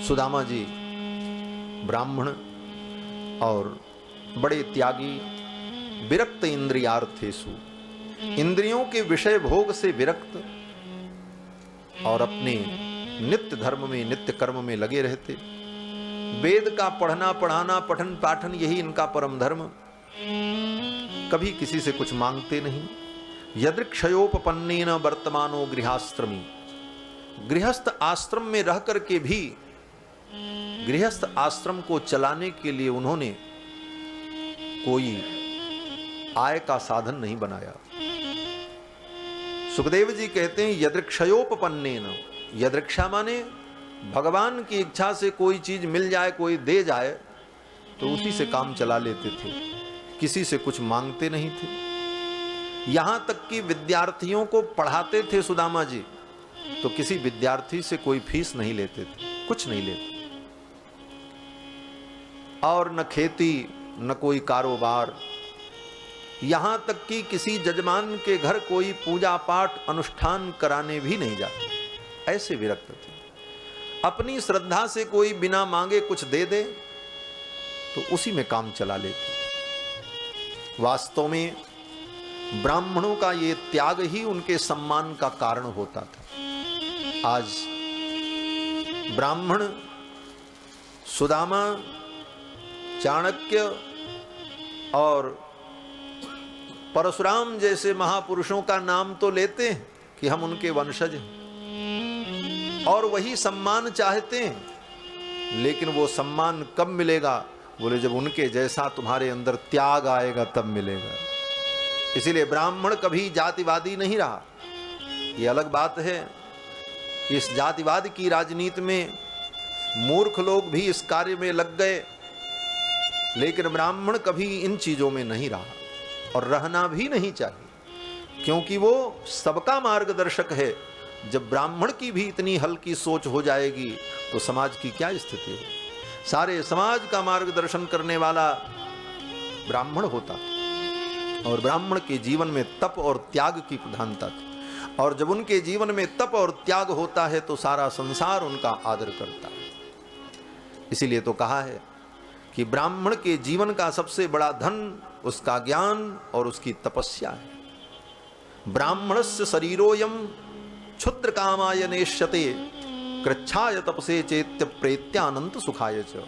सुदामा जी ब्राह्मण और बड़े त्यागी, विरक्त इंद्रियार्थेषु, इंद्रियों के विषय भोग से विरक्त, और अपने नित्य धर्म में, नित्य कर्म में लगे रहते। वेद का पढ़ना पढ़ाना, पठन पाठन, यही इनका परम धर्म। कभी किसी से कुछ मांगते नहीं। यदृक्षयोपपन्नेन वर्तमानो गृहाश्रमी। गृहस्थ आश्रम में रह करके भी गृहस्थ आश्रम को चलाने के लिए उन्होंने कोई आय का साधन नहीं बनाया। सुखदेव जी कहते हैं यदृक्षयोपपन्नेन, यदृक्षा माने भगवान की इच्छा से कोई चीज मिल जाए, कोई दे जाए तो उसी से काम चला लेते थे, किसी से कुछ मांगते नहीं थे। यहां तक कि विद्यार्थियों को पढ़ाते थे सुदामा जी, तो किसी विद्यार्थी से कोई फीस नहीं लेते थे, कुछ नहीं लेते। और न खेती न कोई कारोबार, यहां तक कि किसी जजमान के घर कोई पूजा पाठ अनुष्ठान कराने भी नहीं जाते, ऐसे विरक्त थे। अपनी श्रद्धा से कोई बिना मांगे कुछ दे दे तो उसी में काम चला लेते। वास्तव में ब्राह्मणों का ये त्याग ही उनके सम्मान का कारण होता था। आज ब्राह्मण सुदामा, चाणक्य और परशुराम जैसे महापुरुषों का नाम तो लेते हैं कि हम उनके वंशज हैं, और वही सम्मान चाहते हैं, लेकिन वो सम्मान कब मिलेगा? बोले जब उनके जैसा तुम्हारे अंदर त्याग आएगा तब मिलेगा। इसीलिए ब्राह्मण कभी जातिवादी नहीं रहा। ये अलग बात है, इस जातिवाद की राजनीति में मूर्ख लोग भी इस कार्य में लग गए, लेकिन ब्राह्मण कभी इन चीजों में नहीं रहा और रहना भी नहीं चाहिए, क्योंकि वो सबका मार्गदर्शक है। जब ब्राह्मण की भी इतनी हल्की सोच हो जाएगी तो समाज की क्या स्थिति हो? सारे समाज का मार्गदर्शन करने वाला ब्राह्मण होता, और ब्राह्मण के जीवन में तप और त्याग की प्रधानता थी। और जब उनके जीवन में तप और त्याग होता है तो सारा संसार उनका आदर करता है। इसीलिए तो कहा है कि ब्राह्मण के जीवन का सबसे बड़ा धन उसका ज्ञान और उसकी तपस्या है। ब्राह्मणस्य शरीरोयम क्षुद्र कामाय नेष्यते, कृच्छाय तपसे चैत्य प्रेत्यानंत सुखाय च।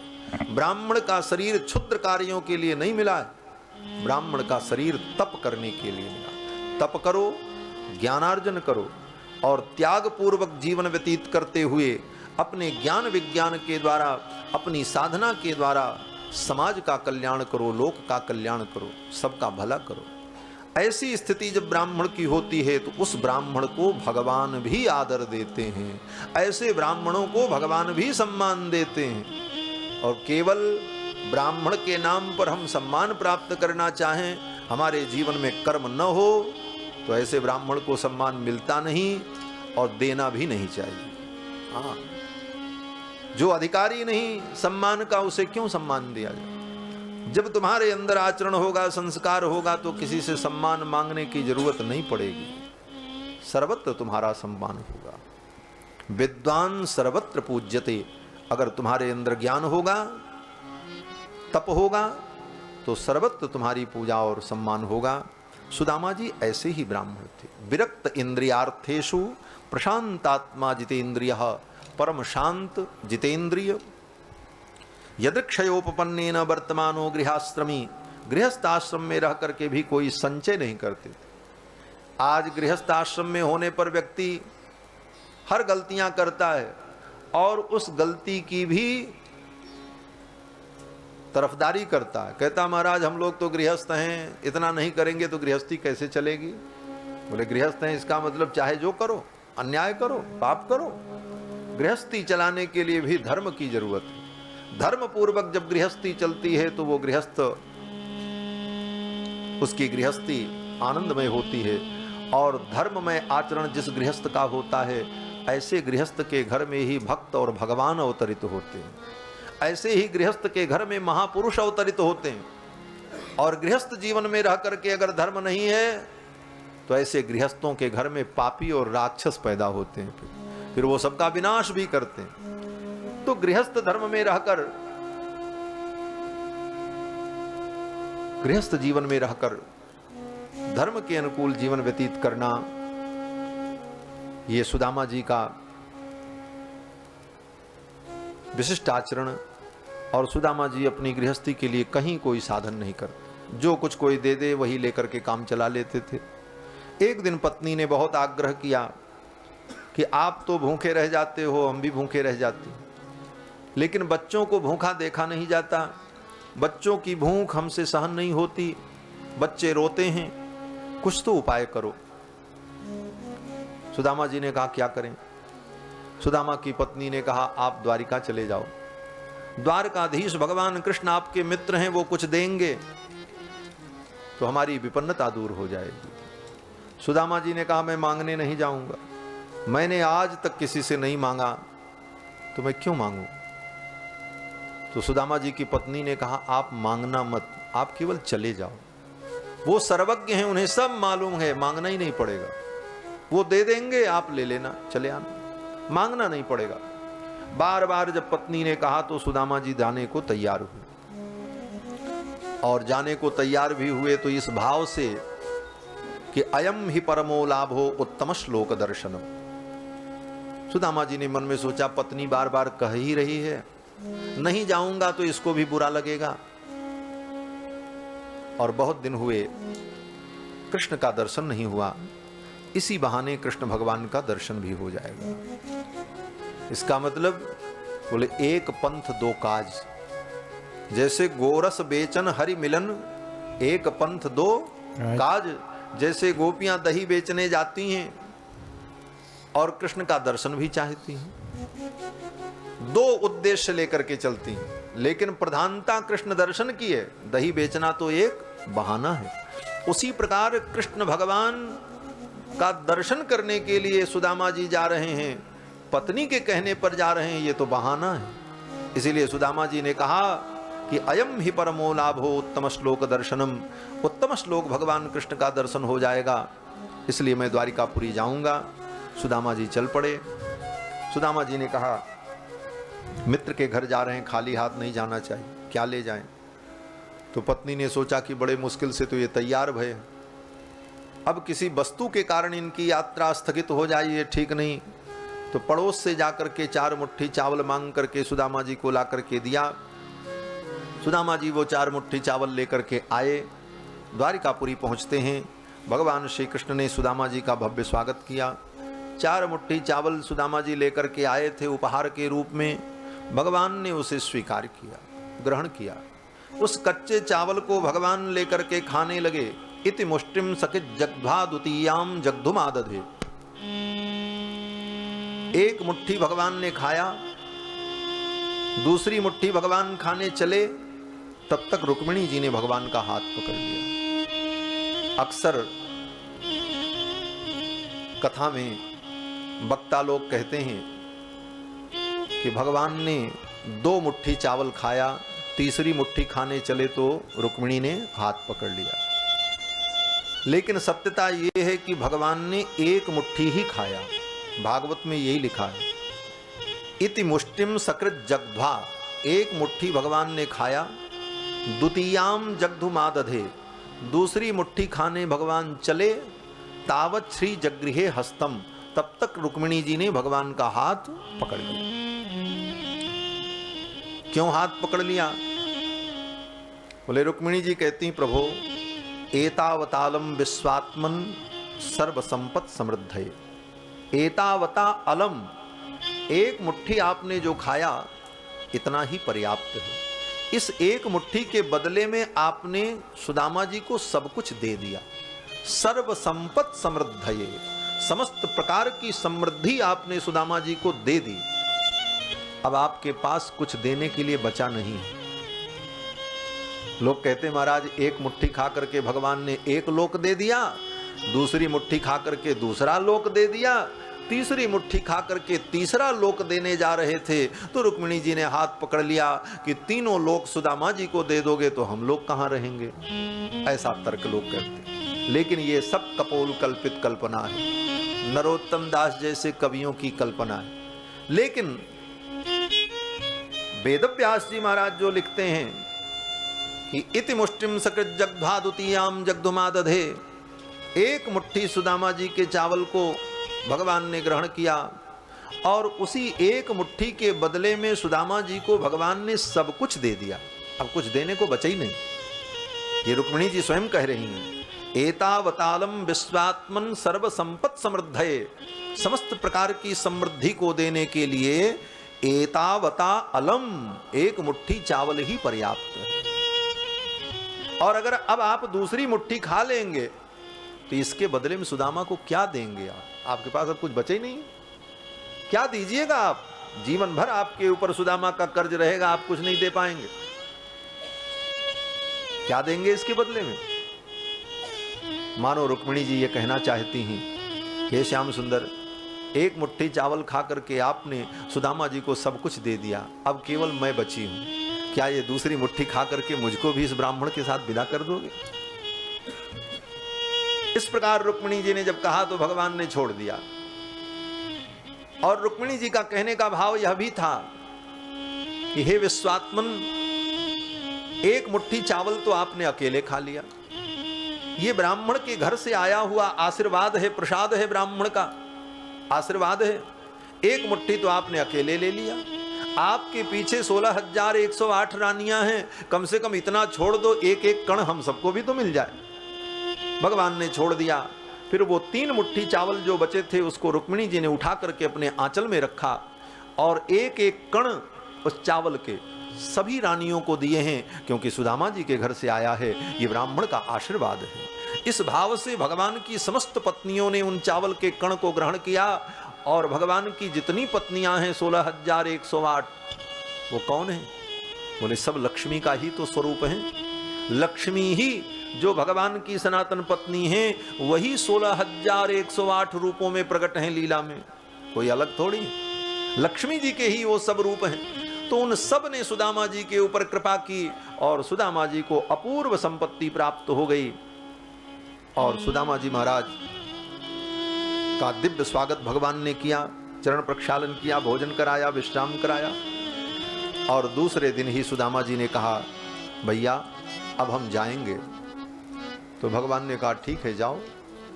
ब्राह्मण का शरीर क्षुद्र कार्यों के लिए नहीं मिला है, ब्राह्मण का शरीर तप करने के लिए मिला। तप करो, ज्ञानार्जन करो, और त्याग पूर्वक जीवन व्यतीत करते हुए अपने ज्ञान विज्ञान के द्वारा, अपनी साधना के द्वारा समाज का कल्याण करो, लोक का कल्याण करो, सबका भला करो। ऐसी स्थिति जब ब्राह्मण की होती है तो उस ब्राह्मण को भगवान भी आदर देते हैं, ऐसे ब्राह्मणों को भगवान भी सम्मान देते हैं। और केवल ब्राह्मण के नाम पर हम सम्मान प्राप्त करना चाहें, हमारे जीवन में कर्म न हो, तो ऐसे ब्राह्मण को सम्मान मिलता नहीं और देना भी नहीं चाहिए। हाँ, जो अधिकारी नहीं सम्मान का, उसे क्यों सम्मान दिया जाए? जब तुम्हारे अंदर आचरण होगा, संस्कार होगा, तो किसी से सम्मान मांगने की जरूरत नहीं पड़ेगी, सर्वत्र तुम्हारा सम्मान होगा। विद्वान सर्वत्र पूज्यते। अगर तुम्हारे अंदर ज्ञान होगा, तप होगा, तो सर्वत्र तुम्हारी पूजा और सम्मान होगा। सुदामा जी ऐसे ही ब्राह्मण थे। विरक्त इंद्रियार्थेषु प्रशांतात्मा जितेन्द्रियः, परम शांत जितेन्द्रिय। यदृक्षयोपपन्नेन वर्तमानो गृहाश्रमी। गृहस्थ आश्रम में रह करके भी कोई संचय नहीं करते थे। आज गृहस्थ आश्रम में होने पर व्यक्ति हर गलतियां करता है और उस गलती की भी तरफदारी करता है। कहता महाराज हम लोग तो गृहस्थ हैं, इतना नहीं करेंगे तो गृहस्थी कैसे चलेगी। बोले गृहस्थ हैं इसका मतलब चाहे जो करो, अन्याय करो, पाप करो। गृहस्थी चलाने के लिए भी धर्म की जरूरत है। धर्म पूर्वक जब गृहस्थी चलती है तो वो गृहस्थ, उसकी गृहस्थी आनंदमय होती है। और धर्ममय आचरण जिस गृहस्थ का होता है, ऐसे गृहस्थ के घर में ही भक्त और भगवान अवतरित होते हैं। ऐसे ही गृहस्थ के घर में महापुरुष अवतरित होते हैं। और गृहस्थ जीवन में रह करके अगर धर्म नहीं है तो ऐसे गृहस्थों के घर में पापी और राक्षस पैदा होते हैं, फिर वो सबका विनाश भी करते हैं। तो गृहस्थ धर्म में रहकर, गृहस्थ जीवन में रहकर धर्म के अनुकूल जीवन व्यतीत करना, ये सुदामा जी का विशिष्ट आचरण। और सुदामा जी अपनी गृहस्थी के लिए कहीं कोई साधन नहीं करते, जो कुछ कोई दे दे वही लेकर के काम चला लेते थे। एक दिन पत्नी ने बहुत आग्रह किया कि आप तो भूखे रह जाते हो, हम भी भूखे रह जाते हैं, लेकिन बच्चों को भूखा देखा नहीं जाता, बच्चों की भूख हमसे सहन नहीं होती, बच्चे रोते हैं, कुछ तो उपाय करो। सुदामा जी ने कहा क्या करें। सुदामा की पत्नी ने कहा आप द्वारिका चले जाओ, द्वारकाधीश भगवान कृष्ण आपके मित्र हैं, वो कुछ देंगे तो हमारी विपन्नता दूर हो जाएगी। सुदामा जी ने कहा मैं मांगने नहीं जाऊंगा, मैंने आज तक किसी से नहीं मांगा तो मैं क्यों मांगू। तो सुदामा जी की पत्नी ने कहा आप मांगना मत, आप केवल चले जाओ, वो सर्वज्ञ हैं, उन्हें सब मालूम है, मांगना ही नहीं पड़ेगा, वो दे देंगे, आप ले लेना, चले आना, मांगना नहीं पड़ेगा। बार बार जब पत्नी ने कहा तो सुदामा जी जाने को तैयार हुए। और जाने को तैयार भी हुए तो इस भाव से कि अयम ही परमो लाभो उत्तम श्लोक दर्शनम। सुदामा जी ने मन में सोचा पत्नी बार बार कह ही रही है, नहीं जाऊंगा तो इसको भी बुरा लगेगा। और बहुत दिन हुए कृष्ण का दर्शन नहीं हुआ, इसी बहाने कृष्ण भगवान का दर्शन भी हो जाएगा। इसका मतलब बोले एक पंथ दो काज, जैसे गोरस बेचन हरि मिलन, एक पंथ दो काज। जैसे गोपियां दही बेचने जाती हैं और कृष्ण का दर्शन भी चाहती हैं, दो उद्देश्य लेकर के चलती हैं, लेकिन प्रधानता कृष्ण दर्शन की है, दही बेचना तो एक बहाना है। उसी प्रकार कृष्ण भगवान का दर्शन करने के लिए सुदामा जी जा रहे हैं, पत्नी के कहने पर जा रहे हैं, ये तो बहाना है। इसीलिए सुदामा जी ने कहा कि अयम ही परमो लाभो उत्तम श्लोक दर्शनम, उत्तम श्लोक भगवान कृष्ण का दर्शन हो जाएगा, इसलिए मैं द्वारिकापुरी जाऊंगा। सुदामा जी चल पड़े। सुदामा जी ने कहा मित्र के घर जा रहे हैं, खाली हाथ नहीं जाना चाहिए, क्या ले जाएं। तो पत्नी ने सोचा कि बड़े मुश्किल से तो ये तैयार भये, अब किसी वस्तु के कारण इनकी यात्रा स्थगित हो जाए ये ठीक नहीं। तो पड़ोस से जाकर के 4 मुट्ठी चावल मांग करके सुदामा जी को ला करके दिया। सुदामा जी वो 4 मुट्ठी चावल लेकर के आए। द्वारिकापुरी पहुंचते हैं, भगवान श्री कृष्ण ने सुदामा जी का भव्य स्वागत किया। 4 मुट्ठी चावल सुदामा जी लेकर के आए थे उपहार के रूप में, भगवान ने उसे स्वीकार किया, ग्रहण किया। उस कच्चे चावल को भगवान लेकर के खाने लगे। इति मुष्टिम सकित जग्ध्वा द्वितीयाम जग्धुमादधे। एक मुट्ठी भगवान ने खाया, दूसरी मुट्ठी भगवान खाने चले, तब तक रुक्मिणी जी ने भगवान का हाथ पकड़ लिया। अक्सर कथा में वक्ता लोग कहते हैं कि भगवान ने 2 मुट्ठी चावल खाया, तीसरी मुट्ठी खाने चले तो रुक्मिणी ने हाथ पकड़ लिया। लेकिन सत्यता यह है कि भगवान ने 1 मुट्ठी ही खाया। भागवत में यही लिखा है, इति मुष्टिम सकृत जग्ध्वा, 1 मुट्ठी भगवान ने खाया, द्वितीयाम जग्धुमादधे, दूसरी मुट्ठी खाने भगवान चले, तावत श्री जगृहे हस्तम, तब तक रुक्मिणी जी ने भगवान का हाथ पकड़ लिया। क्यों हाथ पकड़ लिया? बोले रुक्मिणी जी कहती, प्रभु एतावतालम विश्वात्मन सर्व संपत समृद्धये, एतावता अलम, 1 मुट्ठी आपने जो खाया इतना ही पर्याप्त है। इस 1 मुट्ठी के बदले में आपने सुदामा जी को सब कुछ दे दिया। सर्व संपत समृद्धये, समस्त प्रकार की समृद्धि आपने सुदामा जी को दे दी। अब आपके पास कुछ देने के लिए बचा नहीं है। लोग कहते महाराज 1 मुट्ठी खा करके भगवान ने 1 लोक दे दिया, दूसरी मुट्ठी खा करके दूसरा लोक दे दिया, तीसरी मुट्ठी खा करके तीसरा लोक देने जा रहे थे तो रुक्मिणी जी ने हाथ पकड़ लिया कि तीनों लोक सुदामा जी को दे दोगे तो हम लोग कहां रहेंगे। ऐसा तर्क लोग करते, लेकिन ये सब कपोल कल्पित कल्पना है, नरोत्तम दास जैसे कवियों की कल्पना है। लेकिन वेदव्यास जी महाराज जो लिखते हैं कि इति मुष्टिम सकृत जग्ध्वा द्वितीयाम जग्धुमादधे, 1 मुट्ठी सुदामा जी के चावल को भगवान ने ग्रहण किया और उसी 1 मुट्ठी के बदले में सुदामा जी को भगवान ने सब कुछ दे दिया। अब कुछ देने को बचा ही नहीं। ये रुक्मिणी जी स्वयं कह रही हैं, एतावतालम विश्वात्मन सर्व संपत समृद्धये, समस्त प्रकार की समृद्धि को देने के लिए एतावता अलम, 1 मुट्ठी चावल ही पर्याप्त है। और अगर अब आप दूसरी मुट्ठी खा लेंगे तो इसके बदले में सुदामा को क्या देंगे? आपके पास अब कुछ बचे ही नहीं, क्या दीजिएगा आप? जीवन भर आपके ऊपर सुदामा का कर्ज रहेगा, आप कुछ नहीं दे पाएंगे। क्या देंगे इसके बदले में? मानो रुक्मिणी जी ये कहना चाहती हैं, हे श्याम सुंदर, 1 मुट्ठी चावल खा करके आपने सुदामा जी को सब कुछ दे दिया, अब केवल मैं बची हूं, क्या ये दूसरी मुट्ठी खा करके मुझको भी इस ब्राह्मण के साथ विदा कर दोगे? इस प्रकार रुक्मिणी जी ने जब कहा तो भगवान ने छोड़ दिया। और रुक्मिणी जी का कहने का भाव यह भी था कि हे विश्वात्मन, 1 मुट्ठी चावल तो आपने अकेले खा लिया, ये ब्राह्मण के घर से आया हुआ आशीर्वाद है, प्रसाद है, ब्राह्मण का आशीर्वाद है। 1 मुट्ठी तो आपने अकेले ले लिया, आपके पीछे 16,108 रानियां हैं, कम से कम इतना छोड़ दो, 1-1 कण हम सबको भी तो मिल जाए। भगवान ने छोड़ दिया। फिर वो 3 मुट्ठी चावल जो बचे थे उसको रुक्मिणी जी ने उठा करके अपने आंचल में रखा और 1-1 कण उस चावल के सभी रानियों को दिए हैं, क्योंकि सुदामा जी के घर से आया है, ये ब्राह्मण का आशीर्वाद है। इस भाव से भगवान की समस्त पत्नियों ने उन चावल के कण को ग्रहण किया और भगवान की जितनी पत्नियां हैं 16,108, वो कौन है? बोले सब लक्ष्मी का ही तो स्वरूप है। लक्ष्मी ही जो भगवान की सनातन पत्नी है, वही 16,108 रूपों में प्रकट हैं लीला में, कोई अलग थोड़ी। लक्ष्मी जी के ही वो सब रूप हैं। तो उन सब ने सुदामा जी के ऊपर कृपा की और सुदामा जी को अपूर्व संपत्ति प्राप्त हो गई। और सुदामा जी महाराज का दिव्य स्वागत भगवान ने किया, चरण प्रक्षालन किया, भोजन कराया, विश्राम कराया। और दूसरे दिन ही सुदामा जी ने कहा, भैया अब हम जाएंगे। तो भगवान ने कहा ठीक है जाओ।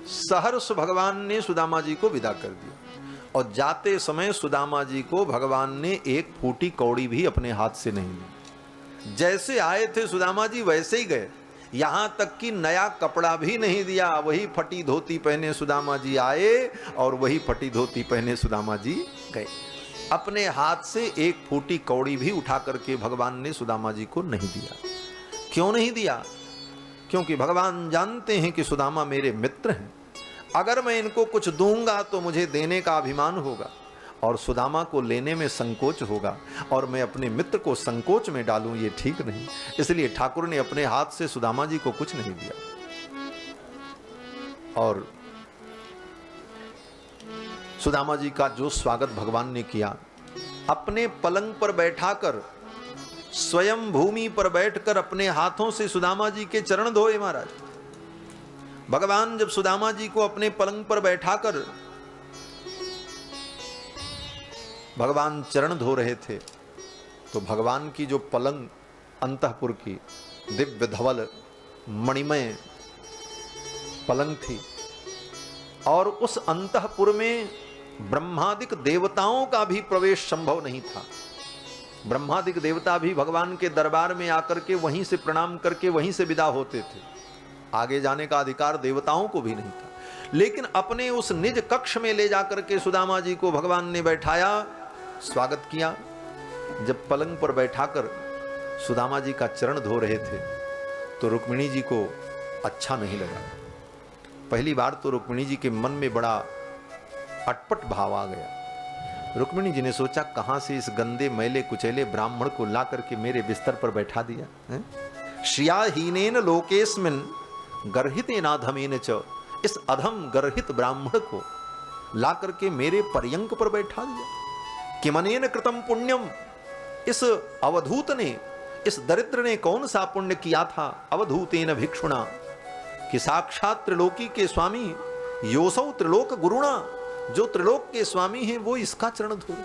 सहर्ष भगवान ने सुदामा जी को विदा कर दिया और जाते समय सुदामा जी को भगवान ने एक फूटी कौड़ी भी अपने हाथ से नहीं ली। जैसे आए थे सुदामा जी वैसे ही गए, यहां तक कि नया कपड़ा भी नहीं दिया। वही फटी धोती पहने सुदामा जी आए और वही फटी धोती पहने सुदामा जी गए। अपने हाथ से एक फूटी कौड़ी भी उठा करके भगवान ने सुदामा जी को नहीं दिया। क्यों नहीं दिया? क्योंकि भगवान जानते हैं कि सुदामा मेरे मित्र हैं, अगर मैं इनको कुछ दूंगा तो मुझे देने का अभिमान होगा और सुदामा को लेने में संकोच होगा, और मैं अपने मित्र को संकोच में डालूं ये ठीक नहीं। इसलिए ठाकुर ने अपने हाथ से सुदामा जी को कुछ नहीं दिया। और सुदामा जी का जो स्वागत भगवान ने किया, अपने पलंग पर बैठाकर, स्वयं भूमि पर बैठकर अपने हाथों से सुदामा जी के चरण धोए महाराज। भगवान जब सुदामा जी को अपने पलंग पर बैठाकर भगवान चरण धो रहे थे, तो भगवान की जो पलंग अंतःपुर की दिव्य धवल मणिमय पलंग थी, और उस अंतःपुर में ब्रह्मादिक देवताओं का भी प्रवेश संभव नहीं था। ब्रह्मादिक देवता भी भगवान के दरबार में आकर के वहीं से प्रणाम करके वहीं से विदा होते थे, आगे जाने का अधिकार देवताओं को भी नहीं था। लेकिन अपने उस निज कक्ष में ले जाकर के सुदामा जी को भगवान ने बैठाया, स्वागत किया। जब पलंग पर बैठाकर सुदामा जी का चरण धो रहे थे तो रुक्मिणी जी को अच्छा नहीं लगा। पहली बार तो रुक्मिणी जी के मन में बड़ा अटपट भाव आ गया। रुक्मिणी जी ने सोचा, कहां से इस गंदे मैले कुचैले ब्राह्मण को ला करके मेरे बिस्तर पर बैठा दिया है? श्रियाहीनेन लोकेस्मिन गर्हितेनाधमेन च, इस अधम गर्हित ब्राह्मण को ला करके मेरे पर्यंक पर बैठा दिया। किमनेन कृतम पुण्यम, इस अवधूत ने, इस दरिद्र ने कौन सा पुण्य किया था? अवधूतेन भिक्षुणा, कि साक्षात त्रिलोकी के स्वामी, योसौ त्रिलोक गुरुणा, जो त्रिलोक के स्वामी हैं वो इसका चरण धो।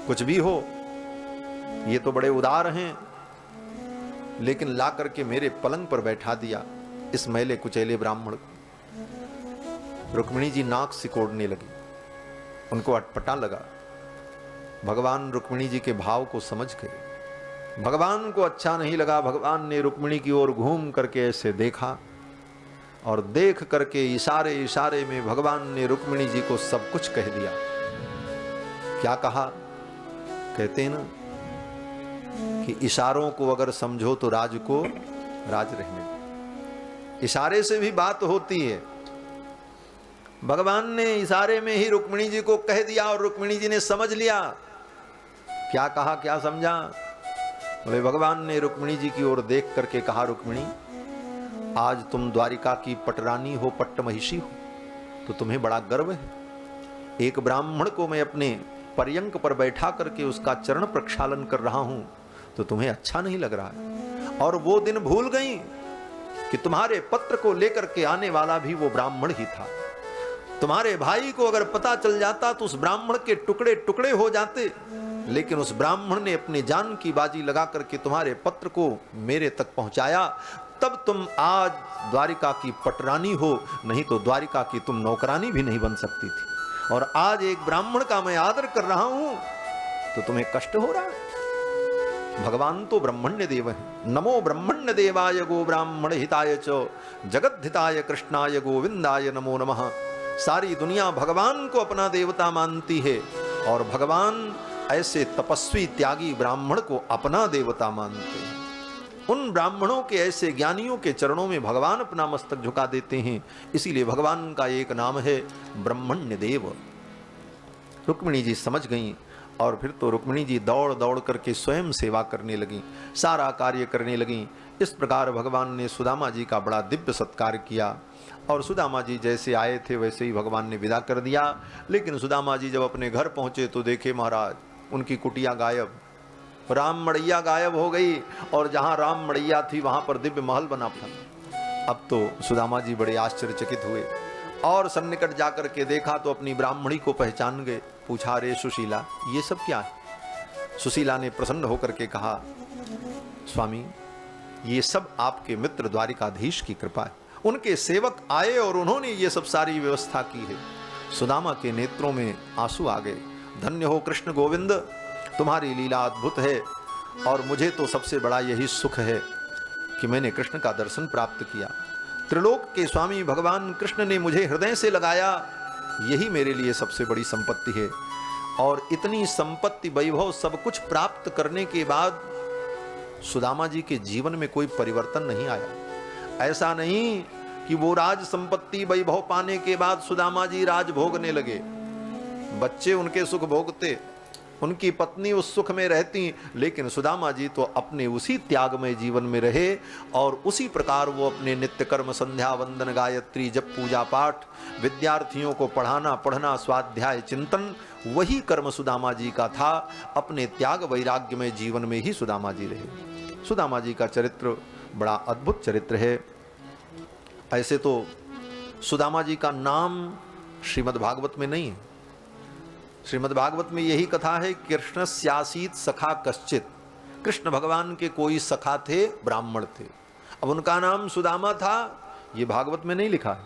कुछ भी हो, ये तो बड़े उदार हैं, लेकिन ला करके मेरे पलंग पर बैठा दिया इस मैले कुचैले ब्राह्मण को। रुक्मिणी जी नाक सिकोड़ने लगी, उनको अटपटा लगा। भगवान रुक्मिणी जी के भाव को समझ गए। भगवान को अच्छा नहीं लगा। भगवान ने रुक्मिणी की ओर घूम करके ऐसे देखा, और देख करके इशारे इशारे में भगवान ने रुक्मिणी जी को सब कुछ कह दिया। क्या कहा? कहते हैं ना कि इशारों को अगर समझो तो राज को राज रहने दो। इशारे से भी बात होती है। भगवान ने इशारे में ही रुक्मिणी जी को कह दिया और रुक्मिणी जी ने समझ लिया। क्या कहा, क्या समझा? बोले, भगवान ने रुक्मिणी जी की ओर देख करके कहा, रुक्मिणी, आज तुम द्वारिका की पटरानी हो, पट्टमहिषी हो, तो तुम्हें बड़ा गर्व है। एक ब्राह्मण को मैं अपने पर्यंक पर बैठा करके उसका चरण प्रक्षालन कर रहा हूं, तो तुम्हें अच्छा नहीं लग रहा है। और वो दिन भूल गई कि तुम्हारे पत्र को लेकर के आने वाला भी वो ब्राह्मण ही था। तुम्हारे भाई को अगर पता चल जाता तो उस ब्राह्मण के टुकड़े टुकड़े हो जाते, लेकिन उस ब्राह्मण ने अपनी जान की बाजी लगा करके तुम्हारे पत्र को मेरे तक पहुंचाया। तब तुम आज द्वारिका की पटरानी हो, नहीं तो द्वारिका की तुम नौकरानी भी नहीं बन सकती थी। और आज एक ब्राह्मण का मैं आदर कर रहा हूं तो तुम्हें कष्ट हो रहा है। भगवान तो ब्रह्मण्य देव है। नमो ब्रह्मण्य देवाय गो ब्राह्मण हिताय च, जगत हिताय कृष्णाय गोविंदाय नमो नमः। सारी दुनिया भगवान को अपना देवता मानती है, और भगवान ऐसे तपस्वी त्यागी ब्राह्मण को अपना देवता मानते हैं। उन ब्राह्मणों के, ऐसे ज्ञानियों के चरणों में भगवान अपना मस्तक झुका देते हैं। इसीलिए भगवान का एक नाम है ब्रह्मण्य देव। रुक्मिणी जी समझ गईं, और फिर तो रुक्मिणी जी दौड़ दौड़ करके स्वयं सेवा करने लगी, सारा कार्य करने लगी। इस प्रकार भगवान ने सुदामा जी का बड़ा दिव्य सत्कार किया, और सुदामा जी जैसे आए थे वैसे ही भगवान ने विदा कर दिया। लेकिन सुदामा जी जब अपने घर पहुंचे तो देखे महाराज उनकी कुटिया गायब, राम मड़ैया गायब हो गई, और जहां राम मड़ैया थी वहां पर दिव्य महल बना था। अब तो सुदामा जी बड़े आश्चर्यचकित हुए, और सन्निकट जाकर के देखा तो अपनी ब्राह्मणी को पहचान गए। पूछा, रे सुशीला, ये सब क्या है? सुशीला ने प्रसन्न होकर के कहा, स्वामी, ये सब आपके मित्र द्वारिकाधीश की कृपा है। उनके सेवक आए और उन्होंने ये सब सारी व्यवस्था की है। सुदामा के नेत्रों में आंसू आ गए। धन्य हो कृष्ण गोविंद, तुम्हारी लीला अद्भुत है, और मुझे तो सबसे बड़ा यही सुख है कि मैंने कृष्ण का दर्शन प्राप्त किया। त्रिलोक के स्वामी भगवान कृष्ण ने मुझे हृदय से लगाया, यही मेरे लिए सबसे बड़ी संपत्ति है। और इतनी संपत्ति, वैभव, सब कुछ प्राप्त करने के बाद सुदामा जी के जीवन में कोई परिवर्तन नहीं आया। ऐसा नहीं कि वो राज संपत्ति वैभव पाने के बाद सुदामा जी राज भोगने लगे। बच्चे उनके सुख भोगते, उनकी पत्नी उस सुख में रहती, लेकिन सुदामा जी तो अपने उसी त्यागमय जीवन में रहे और उसी प्रकार वो अपने नित्य कर्म, संध्या वंदन, गायत्री जप, पूजा पाठ, विद्यार्थियों को पढ़ाना, पढ़ना, स्वाध्याय, चिंतन, वही कर्म सुदामा जी का था। अपने त्याग वैराग्य में जीवन में ही सुदामा जी रहे। सुदामा जी का चरित्र बड़ा अद्भुत चरित्र है। ऐसे तो सुदामा जी का नाम श्रीमद् भागवत में नहीं है। श्रीमद् भागवत में यही कथा है, कृष्ण स्यासीत सखा कश्चित, कृष्ण भगवान के कोई सखा थे, ब्राह्मण थे। अब उनका नाम सुदामा था, ये भागवत में नहीं लिखा है,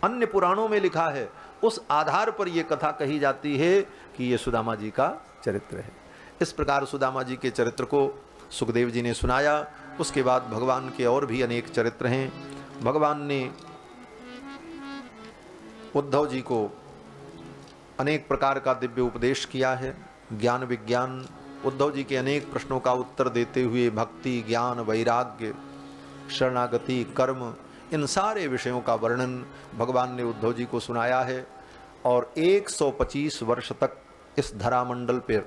अन्य पुराणों में लिखा है। उस आधार पर यह कथा कही जाती है कि ये सुदामा जी का चरित्र है। इस प्रकार सुदामा जी के चरित्र को सुखदेव जी ने सुनाया। उसके बाद भगवान के और भी अनेक चरित्र हैं। भगवान ने उद्धव जी को अनेक प्रकार का दिव्य उपदेश किया है, ज्ञान विज्ञान। उद्धव जी के अनेक प्रश्नों का उत्तर देते हुए भक्ति, ज्ञान, वैराग्य, शरणागति, कर्म, इन सारे विषयों का वर्णन भगवान ने उद्धव जी को सुनाया है। और 125 वर्ष तक इस धरामंडल पर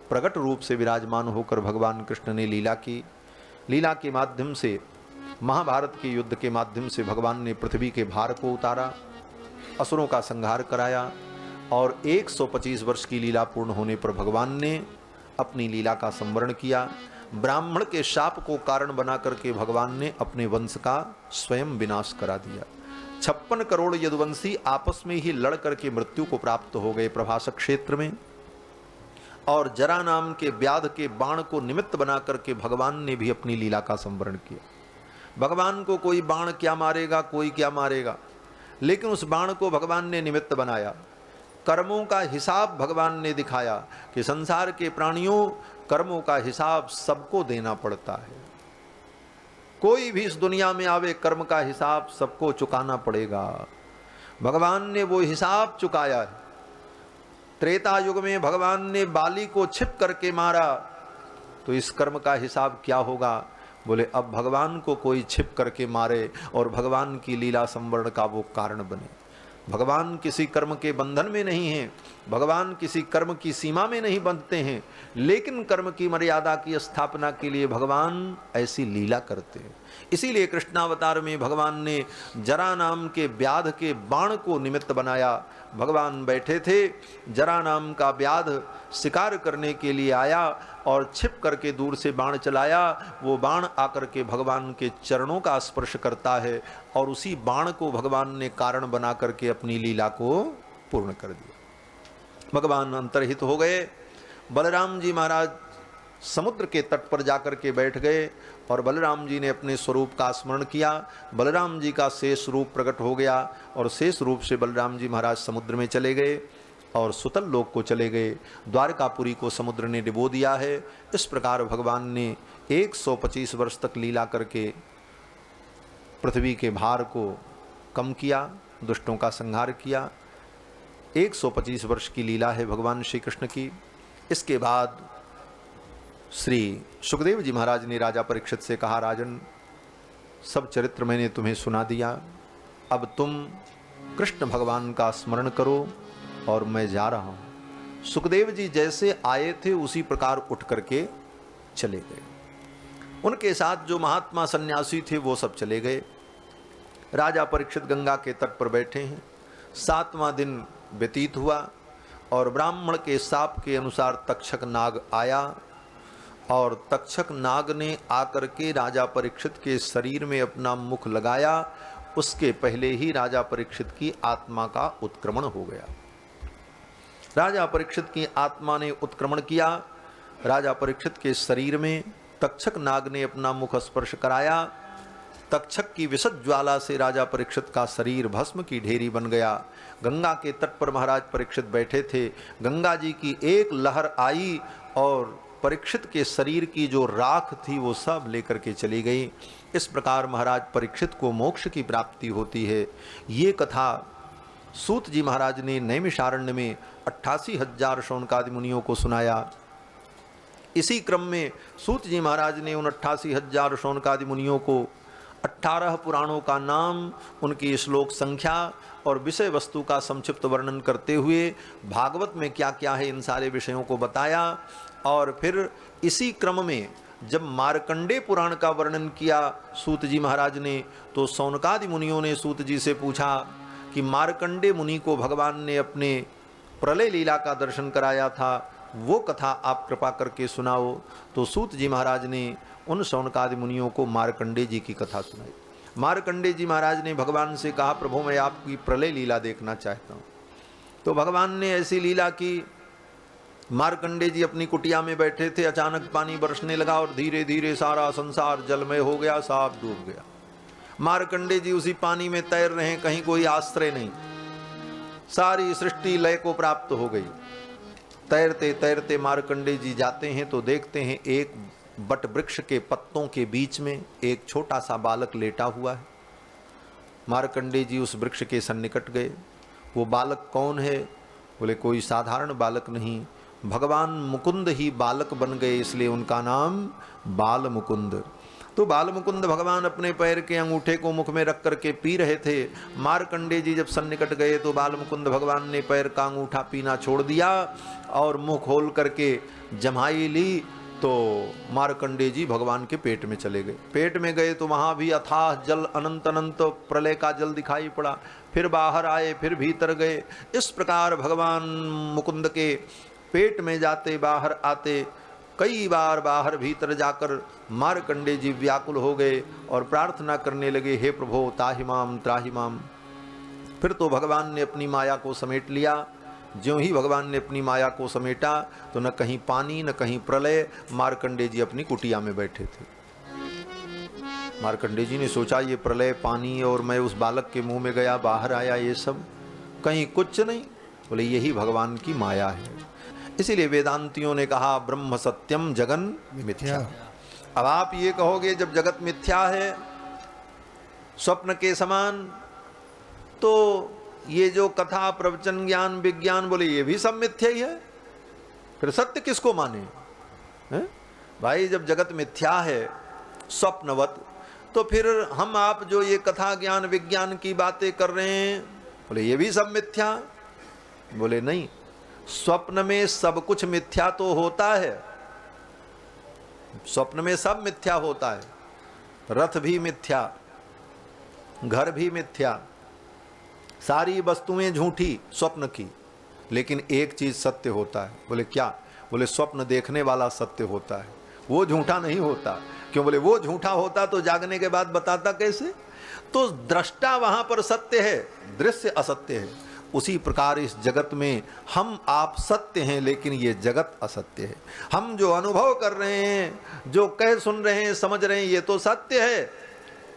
प्रकट रूप से विराजमान होकर भगवान कृष्ण ने लीला की। लीला के माध्यम से, महाभारत के युद्ध के माध्यम से भगवान ने पृथ्वी के भार को उतारा, असुरों का संहार कराया। और 125 वर्ष की लीला पूर्ण होने पर भगवान ने अपनी लीला का संवरण किया। ब्राह्मण के शाप को कारण बना करके भगवान ने अपने वंश का स्वयं विनाश करा दिया। 56 करोड़ यदुवंशी आपस में ही लड़ करके मृत्यु को प्राप्त हो गए प्रभासक क्षेत्र में। और जरा नाम के व्याध के बाण को निमित्त बना करके भगवान ने भी अपनी लीला का संवरण किया। भगवान को कोई बाण क्या मारेगा, कोई क्या मारेगा, लेकिन उस बाण को भगवान ने निमित्त बनाया। कर्मों का हिसाब भगवान ने दिखाया कि संसार के प्राणियों, कर्मों का हिसाब सबको देना पड़ता है। कोई भी इस दुनिया में आवे, कर्म का हिसाब सबको चुकाना पड़ेगा। भगवान ने वो हिसाब चुकाया है। त्रेता युग में भगवान ने बाली को छिप करके मारा, तो इस कर्म का हिसाब क्या होगा? बोले अब भगवान को कोई छिप करके मारे और भगवान की लीला संवरण का वो कारण बने। भगवान किसी कर्म के बंधन में नहीं है, भगवान किसी कर्म की सीमा में नहीं बंधते हैं, लेकिन कर्म की मर्यादा की स्थापना के लिए भगवान ऐसी लीला करते हैं। इसीलिए कृष्णावतार में भगवान ने जरा नाम के व्याध के बाण को निमित्त बनाया। भगवान बैठे थे, जरा नाम का व्याध शिकार करने के लिए आया और छिप करके दूर से बाण चलाया। वो बाण आकर के भगवान के चरणों का स्पर्श करता है और उसी बाण को भगवान ने कारण बना करके अपनी लीला को पूर्ण कर दिया। भगवान अंतर्हित हो गए। बलराम जी महाराज समुद्र के तट पर जाकर के बैठ गए और बलराम जी ने अपने स्वरूप का स्मरण किया। बलराम जी का शेष रूप प्रकट हो गया और शेष रूप से बलराम जी महाराज समुद्र में चले गए और सुतल लोक को चले गए। द्वारकापुरी को समुद्र ने डुबो दिया है। इस प्रकार भगवान ने 125 वर्ष तक लीला करके पृथ्वी के भार को कम किया, दुष्टों का संहार किया। 125 वर्ष की लीला है भगवान श्री कृष्ण की। इसके बाद श्री सुखदेव जी महाराज ने राजा परीक्षित से कहा, राजन, सब चरित्र मैंने तुम्हें सुना दिया, अब तुम कृष्ण भगवान का स्मरण करो और मैं जा रहा हूं। सुखदेव जी जैसे आए थे उसी प्रकार उठ करके चले गए। उनके साथ जो महात्मा सन्यासी थे वो सब चले गए। राजा परीक्षित गंगा के तट पर बैठे हैं। 7वां दिन व्यतीत हुआ और ब्राह्मण के शाप के अनुसार तक्षक नाग आया और तक्षक नाग ने आकर के राजा परीक्षित के शरीर में अपना मुख लगाया। उसके पहले ही राजा परीक्षित की आत्मा का उत्क्रमण हो गया। राजा परीक्षित की आत्मा ने उत्क्रमण किया। राजा परीक्षित के शरीर में तक्षक नाग ने अपना मुख स्पर्श कराया। तक्षक की विशद ज्वाला से राजा परीक्षित का शरीर भस्म की ढेरी बन गया। गंगा के तट पर महाराज परीक्षित बैठे थे। गंगा जी की एक लहर आई और परीक्षित के शरीर की जो राख थी वो सब लेकर के चली गई। इस प्रकार महाराज परीक्षित को मोक्ष की प्राप्ति होती है। ये कथा सूत जी महाराज ने नैमिषारण्य में 88,000 शौनकादि मुनियों को सुनाया। इसी क्रम में सूत जी महाराज ने उन 88,000 शौनकादि मुनियों को 18 पुराणों का नाम, उनकी श्लोक संख्या और विषय वस्तु का संक्षिप्त वर्णन करते हुए भागवत में क्या क्या है इन सारे विषयों को बताया। और फिर इसी क्रम में जब मार्कंडे पुराण का वर्णन किया सूत जी महाराज ने, तो सौनकादि मुनियों ने सूत जी से पूछा कि मार्कंडे मुनि को भगवान ने अपने प्रलय लीला का दर्शन कराया था, वो कथा आप कृपा करके सुनाओ। तो सूत जी महाराज ने उन सौनकादि मुनियों को मार्कंडे जी की कथा सुनाई। मार्कंडे जी महाराज ने भगवान से कहा, प्रभु मैं आपकी प्रलय लीला देखना चाहता हूँ। तो भगवान ने ऐसी लीला की, मार्कंडे जी अपनी कुटिया में बैठे थे, अचानक पानी बरसने लगा और धीरे धीरे सारा संसार जलमय हो गया, साफ डूब गया। मार्कंडे जी उसी पानी में तैर रहे हैं, कहीं कोई आश्रय नहीं, सारी सृष्टि लय को प्राप्त हो गई। तैरते तैरते मार्कंडे जी जाते हैं तो देखते हैं एक बट वृक्ष के पत्तों के बीच में एक छोटा सा बालक लेटा हुआ है। मार्कंडे जी उस वृक्ष के सन्निकट गए। वो बालक कौन है? बोले कोई साधारण बालक नहीं, भगवान मुकुंद ही बालक बन गए, इसलिए उनका नाम बाल मुकुंद। तो बाल मुकुंद भगवान अपने पैर के अंगूठे को मुख में रख करके पी रहे थे। मार्कंडे जी जब सन्निकट गए तो बाल मुकुंद भगवान ने पैर का अंगूठा पीना छोड़ दिया और मुंह खोल करके जमाई ली। तो मार्कंडे जी भगवान के पेट में चले गए। पेट में गए तो वहाँ भी अथाह जल, अनंत अनंत प्रलय का जल दिखाई पड़ा। फिर बाहर आए, फिर भीतर गए। इस प्रकार भगवान मुकुंद के पेट में जाते बाहर आते कई बार बाहर भीतर जाकर मार्कंडे जी व्याकुल हो गए और प्रार्थना करने लगे, हे प्रभो ताहिमाम त्राहिमाम। फिर तो भगवान ने अपनी माया को समेट लिया। ज्यों ही भगवान ने अपनी माया को समेटा तो न कहीं पानी न कहीं प्रलय, मार्कंडे जी अपनी कुटिया में बैठे थे। मार्कंडे जी ने सोचा ये प्रलय, पानी और मैं उस बालक के मुंह में गया, बाहर आया, ये सब कहीं कुछ नहीं। बोले यही भगवान की माया है। इसीलिए वेदांतियों ने कहा ब्रह्म सत्यम जगन मिथ्या। अब आप ये कहोगे जब जगत मिथ्या है, स्वप्न के समान, तो ये जो कथा प्रवचन ज्ञान विज्ञान बोले ये भी सब मिथ्या ही है, फिर सत्य किसको माने? है? भाई जब जगत मिथ्या है स्वप्नवत, तो फिर हम आप जो ये कथा ज्ञान विज्ञान की बातें कर रहे हैं, बोले ये भी सब मिथ्या। बोले नहीं, स्वप्न में सब कुछ मिथ्या तो होता है, स्वप्न में सब मिथ्या होता है। रथ भी मिथ्या, घर भी मिथ्या, सारी वस्तुएं झूठी स्वप्न की, लेकिन एक चीज सत्य होता है। बोले क्या? बोले स्वप्न देखने वाला सत्य होता है, वो झूठा नहीं होता। क्यों? बोले वो झूठा होता तो जागने के बाद बताता कैसे? तो दृष्टा वहां पर सत्य है, दृश्य असत्य है। उसी प्रकार इस जगत में हम आप सत्य हैं, लेकिन ये जगत असत्य है। हम जो अनुभव कर रहे हैं, जो कह सुन रहे हैं, समझ रहे हैं, ये तो सत्य है,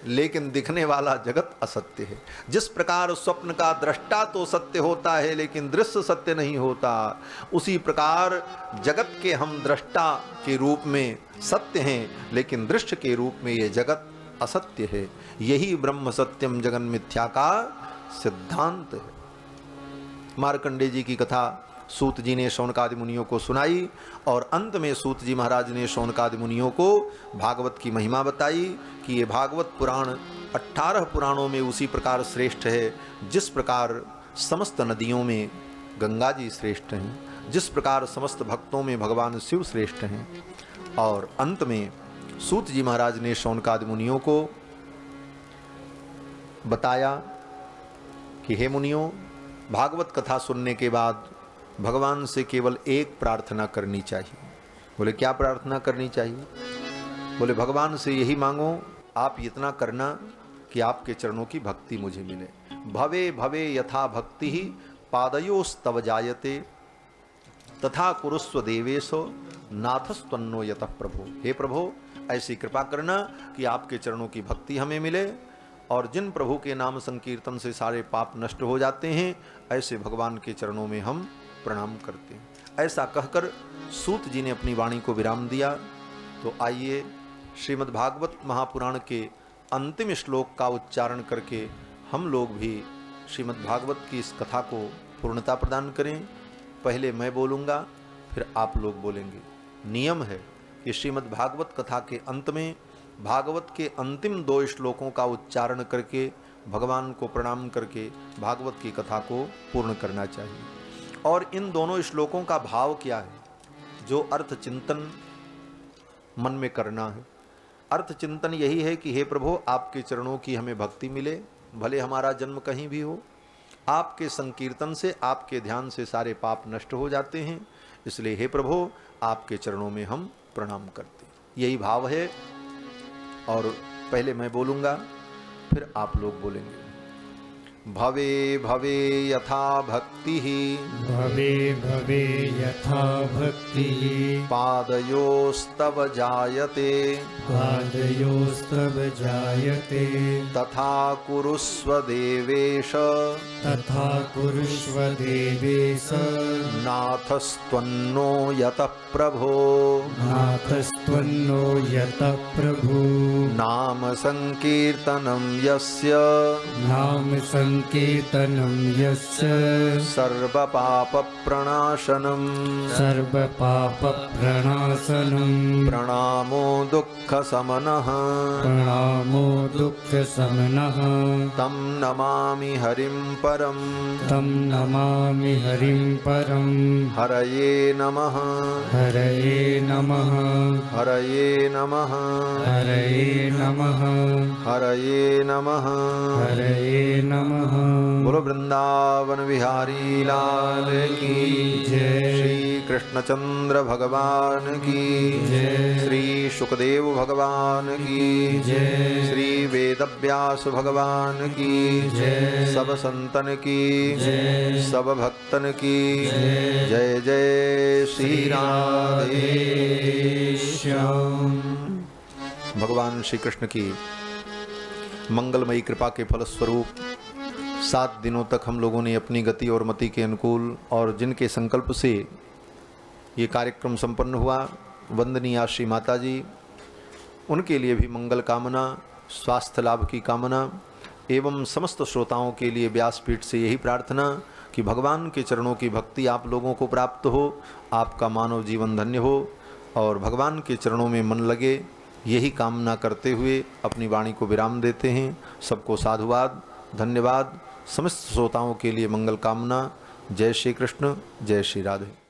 लेकिन दिखने वाला जगत असत्य है। जिस प्रकार स्वप्न का दृष्टा तो सत्य होता है, लेकिन दृश्य सत्य नहीं होता, उसी प्रकार जगत के हम दृष्टा के रूप में सत्य हैं, लेकिन दृश्य के रूप में ये जगत असत्य है। यही ब्रह्म सत्यम जगन मिथ्या का सिद्धांत है। मार्कंडे जी की कथा सूत जी ने शौनकादि मुनियों को सुनाई और अंत में सूत जी महाराज ने शौनकादि मुनियों को भागवत की महिमा बताई कि ये भागवत पुराण 18 पुराणों में उसी प्रकार श्रेष्ठ है जिस प्रकार समस्त नदियों में गंगा जी श्रेष्ठ हैं, जिस प्रकार समस्त भक्तों में भगवान शिव श्रेष्ठ हैं। और अंत में सूत जी महाराज ने शौनकादि मुनियों को बताया कि हे मुनियों, भागवत कथा सुनने के बाद भगवान से केवल एक प्रार्थना करनी चाहिए। बोले क्या प्रार्थना करनी चाहिए? बोले भगवान से यही मांगो, आप इतना करना कि आपके चरणों की भक्ति मुझे मिले। भवे भवे यथा भक्ति ही पादयोस्तव जायते तथा कुरुस्व देवेशो नाथस्तन्नो यतः प्रभो। हे प्रभो, ऐसी कृपा करना कि आपके चरणों की भक्ति हमें मिले और जिन प्रभु के नाम संकीर्तन से सारे पाप नष्ट हो जाते हैं, ऐसे भगवान के चरणों में हम प्रणाम करते हैं। ऐसा कहकर सूत जी ने अपनी वाणी को विराम दिया। तो आइए श्रीमद् भागवत महापुराण के अंतिम श्लोक का उच्चारण करके हम लोग भी श्रीमद् भागवत की इस कथा को पूर्णता प्रदान करें। पहले मैं बोलूँगा, फिर आप लोग बोलेंगे। नियम है कि श्रीमद् भागवत कथा के अंत में भागवत के अंतिम 2 श्लोकों का उच्चारण करके भगवान को प्रणाम करके भागवत की कथा को पूर्ण करना चाहिए। और इन दोनों श्लोकों का भाव क्या है, जो अर्थ चिंतन मन में करना है। अर्थ चिंतन यही है कि हे प्रभु, आपके चरणों की हमें भक्ति मिले, भले हमारा जन्म कहीं भी हो। आपके संकीर्तन से, आपके ध्यान से सारे पाप नष्ट हो जाते हैं, इसलिए हे प्रभु आपके चरणों में हम प्रणाम करते हैं। यही भाव है। और पहले मैं बोलूँगा, फिर आप लोग बोलेंगे। भवे भवे यथा भक्ति, भवे भवे यथा भक्तिः पादयोस्तव जायते, पादयोस्तव जायते, तथा कुरुष्व देवेश, तथा कुरुष्व देवेश, नाथस्त्वन्नो यतः प्रभो, नाथस्त्वन्नो यतः प्रभु, नाम संकीर्तनं यस्य, नाम संकीर्तनं यस्य, सर्वपापप्रणाशनं, सर्वपापप्रणाशनं, प्रणामो दुःखशमनः, प्रणामो दुःखशमनः, तं नमामि हरिं परं, तं नमामि हरिं परं, हरये नमः, हरये नमः, हरये नमः, हरये नमः, हरये नमः। हरये नमः। बोलो वृंदावन बिहारी लाल की जय। श्री कृष्णचंद्र भगवान की जय। श्री सुखदेव भगवान की जय। श्री वेदव्यास भगवान की जय। सब संतन की जय। सब भक्तन की जय। जय जय श्री राधे श्याम। भगवान श्री कृष्ण की मंगलमयी कृपा के फलस्वरूप 7 दिनों तक हम लोगों ने अपनी गति और मति के अनुकूल और जिनके संकल्प से ये कार्यक्रम संपन्न हुआ, वंदनीय श्री माता जी, उनके लिए भी मंगल कामना, स्वास्थ्य लाभ की कामना एवं समस्त श्रोताओं के लिए व्यासपीठ से यही प्रार्थना कि भगवान के चरणों की भक्ति आप लोगों को प्राप्त हो, आपका मानव जीवन धन्य हो और भगवान के चरणों में मन लगे, यही कामना करते हुए अपनी वाणी को विराम देते हैं। सबको साधुवाद, धन्यवाद। समस्त श्रोताओं के लिए मंगल कामना। जय श्री कृष्ण, जय श्री राधे।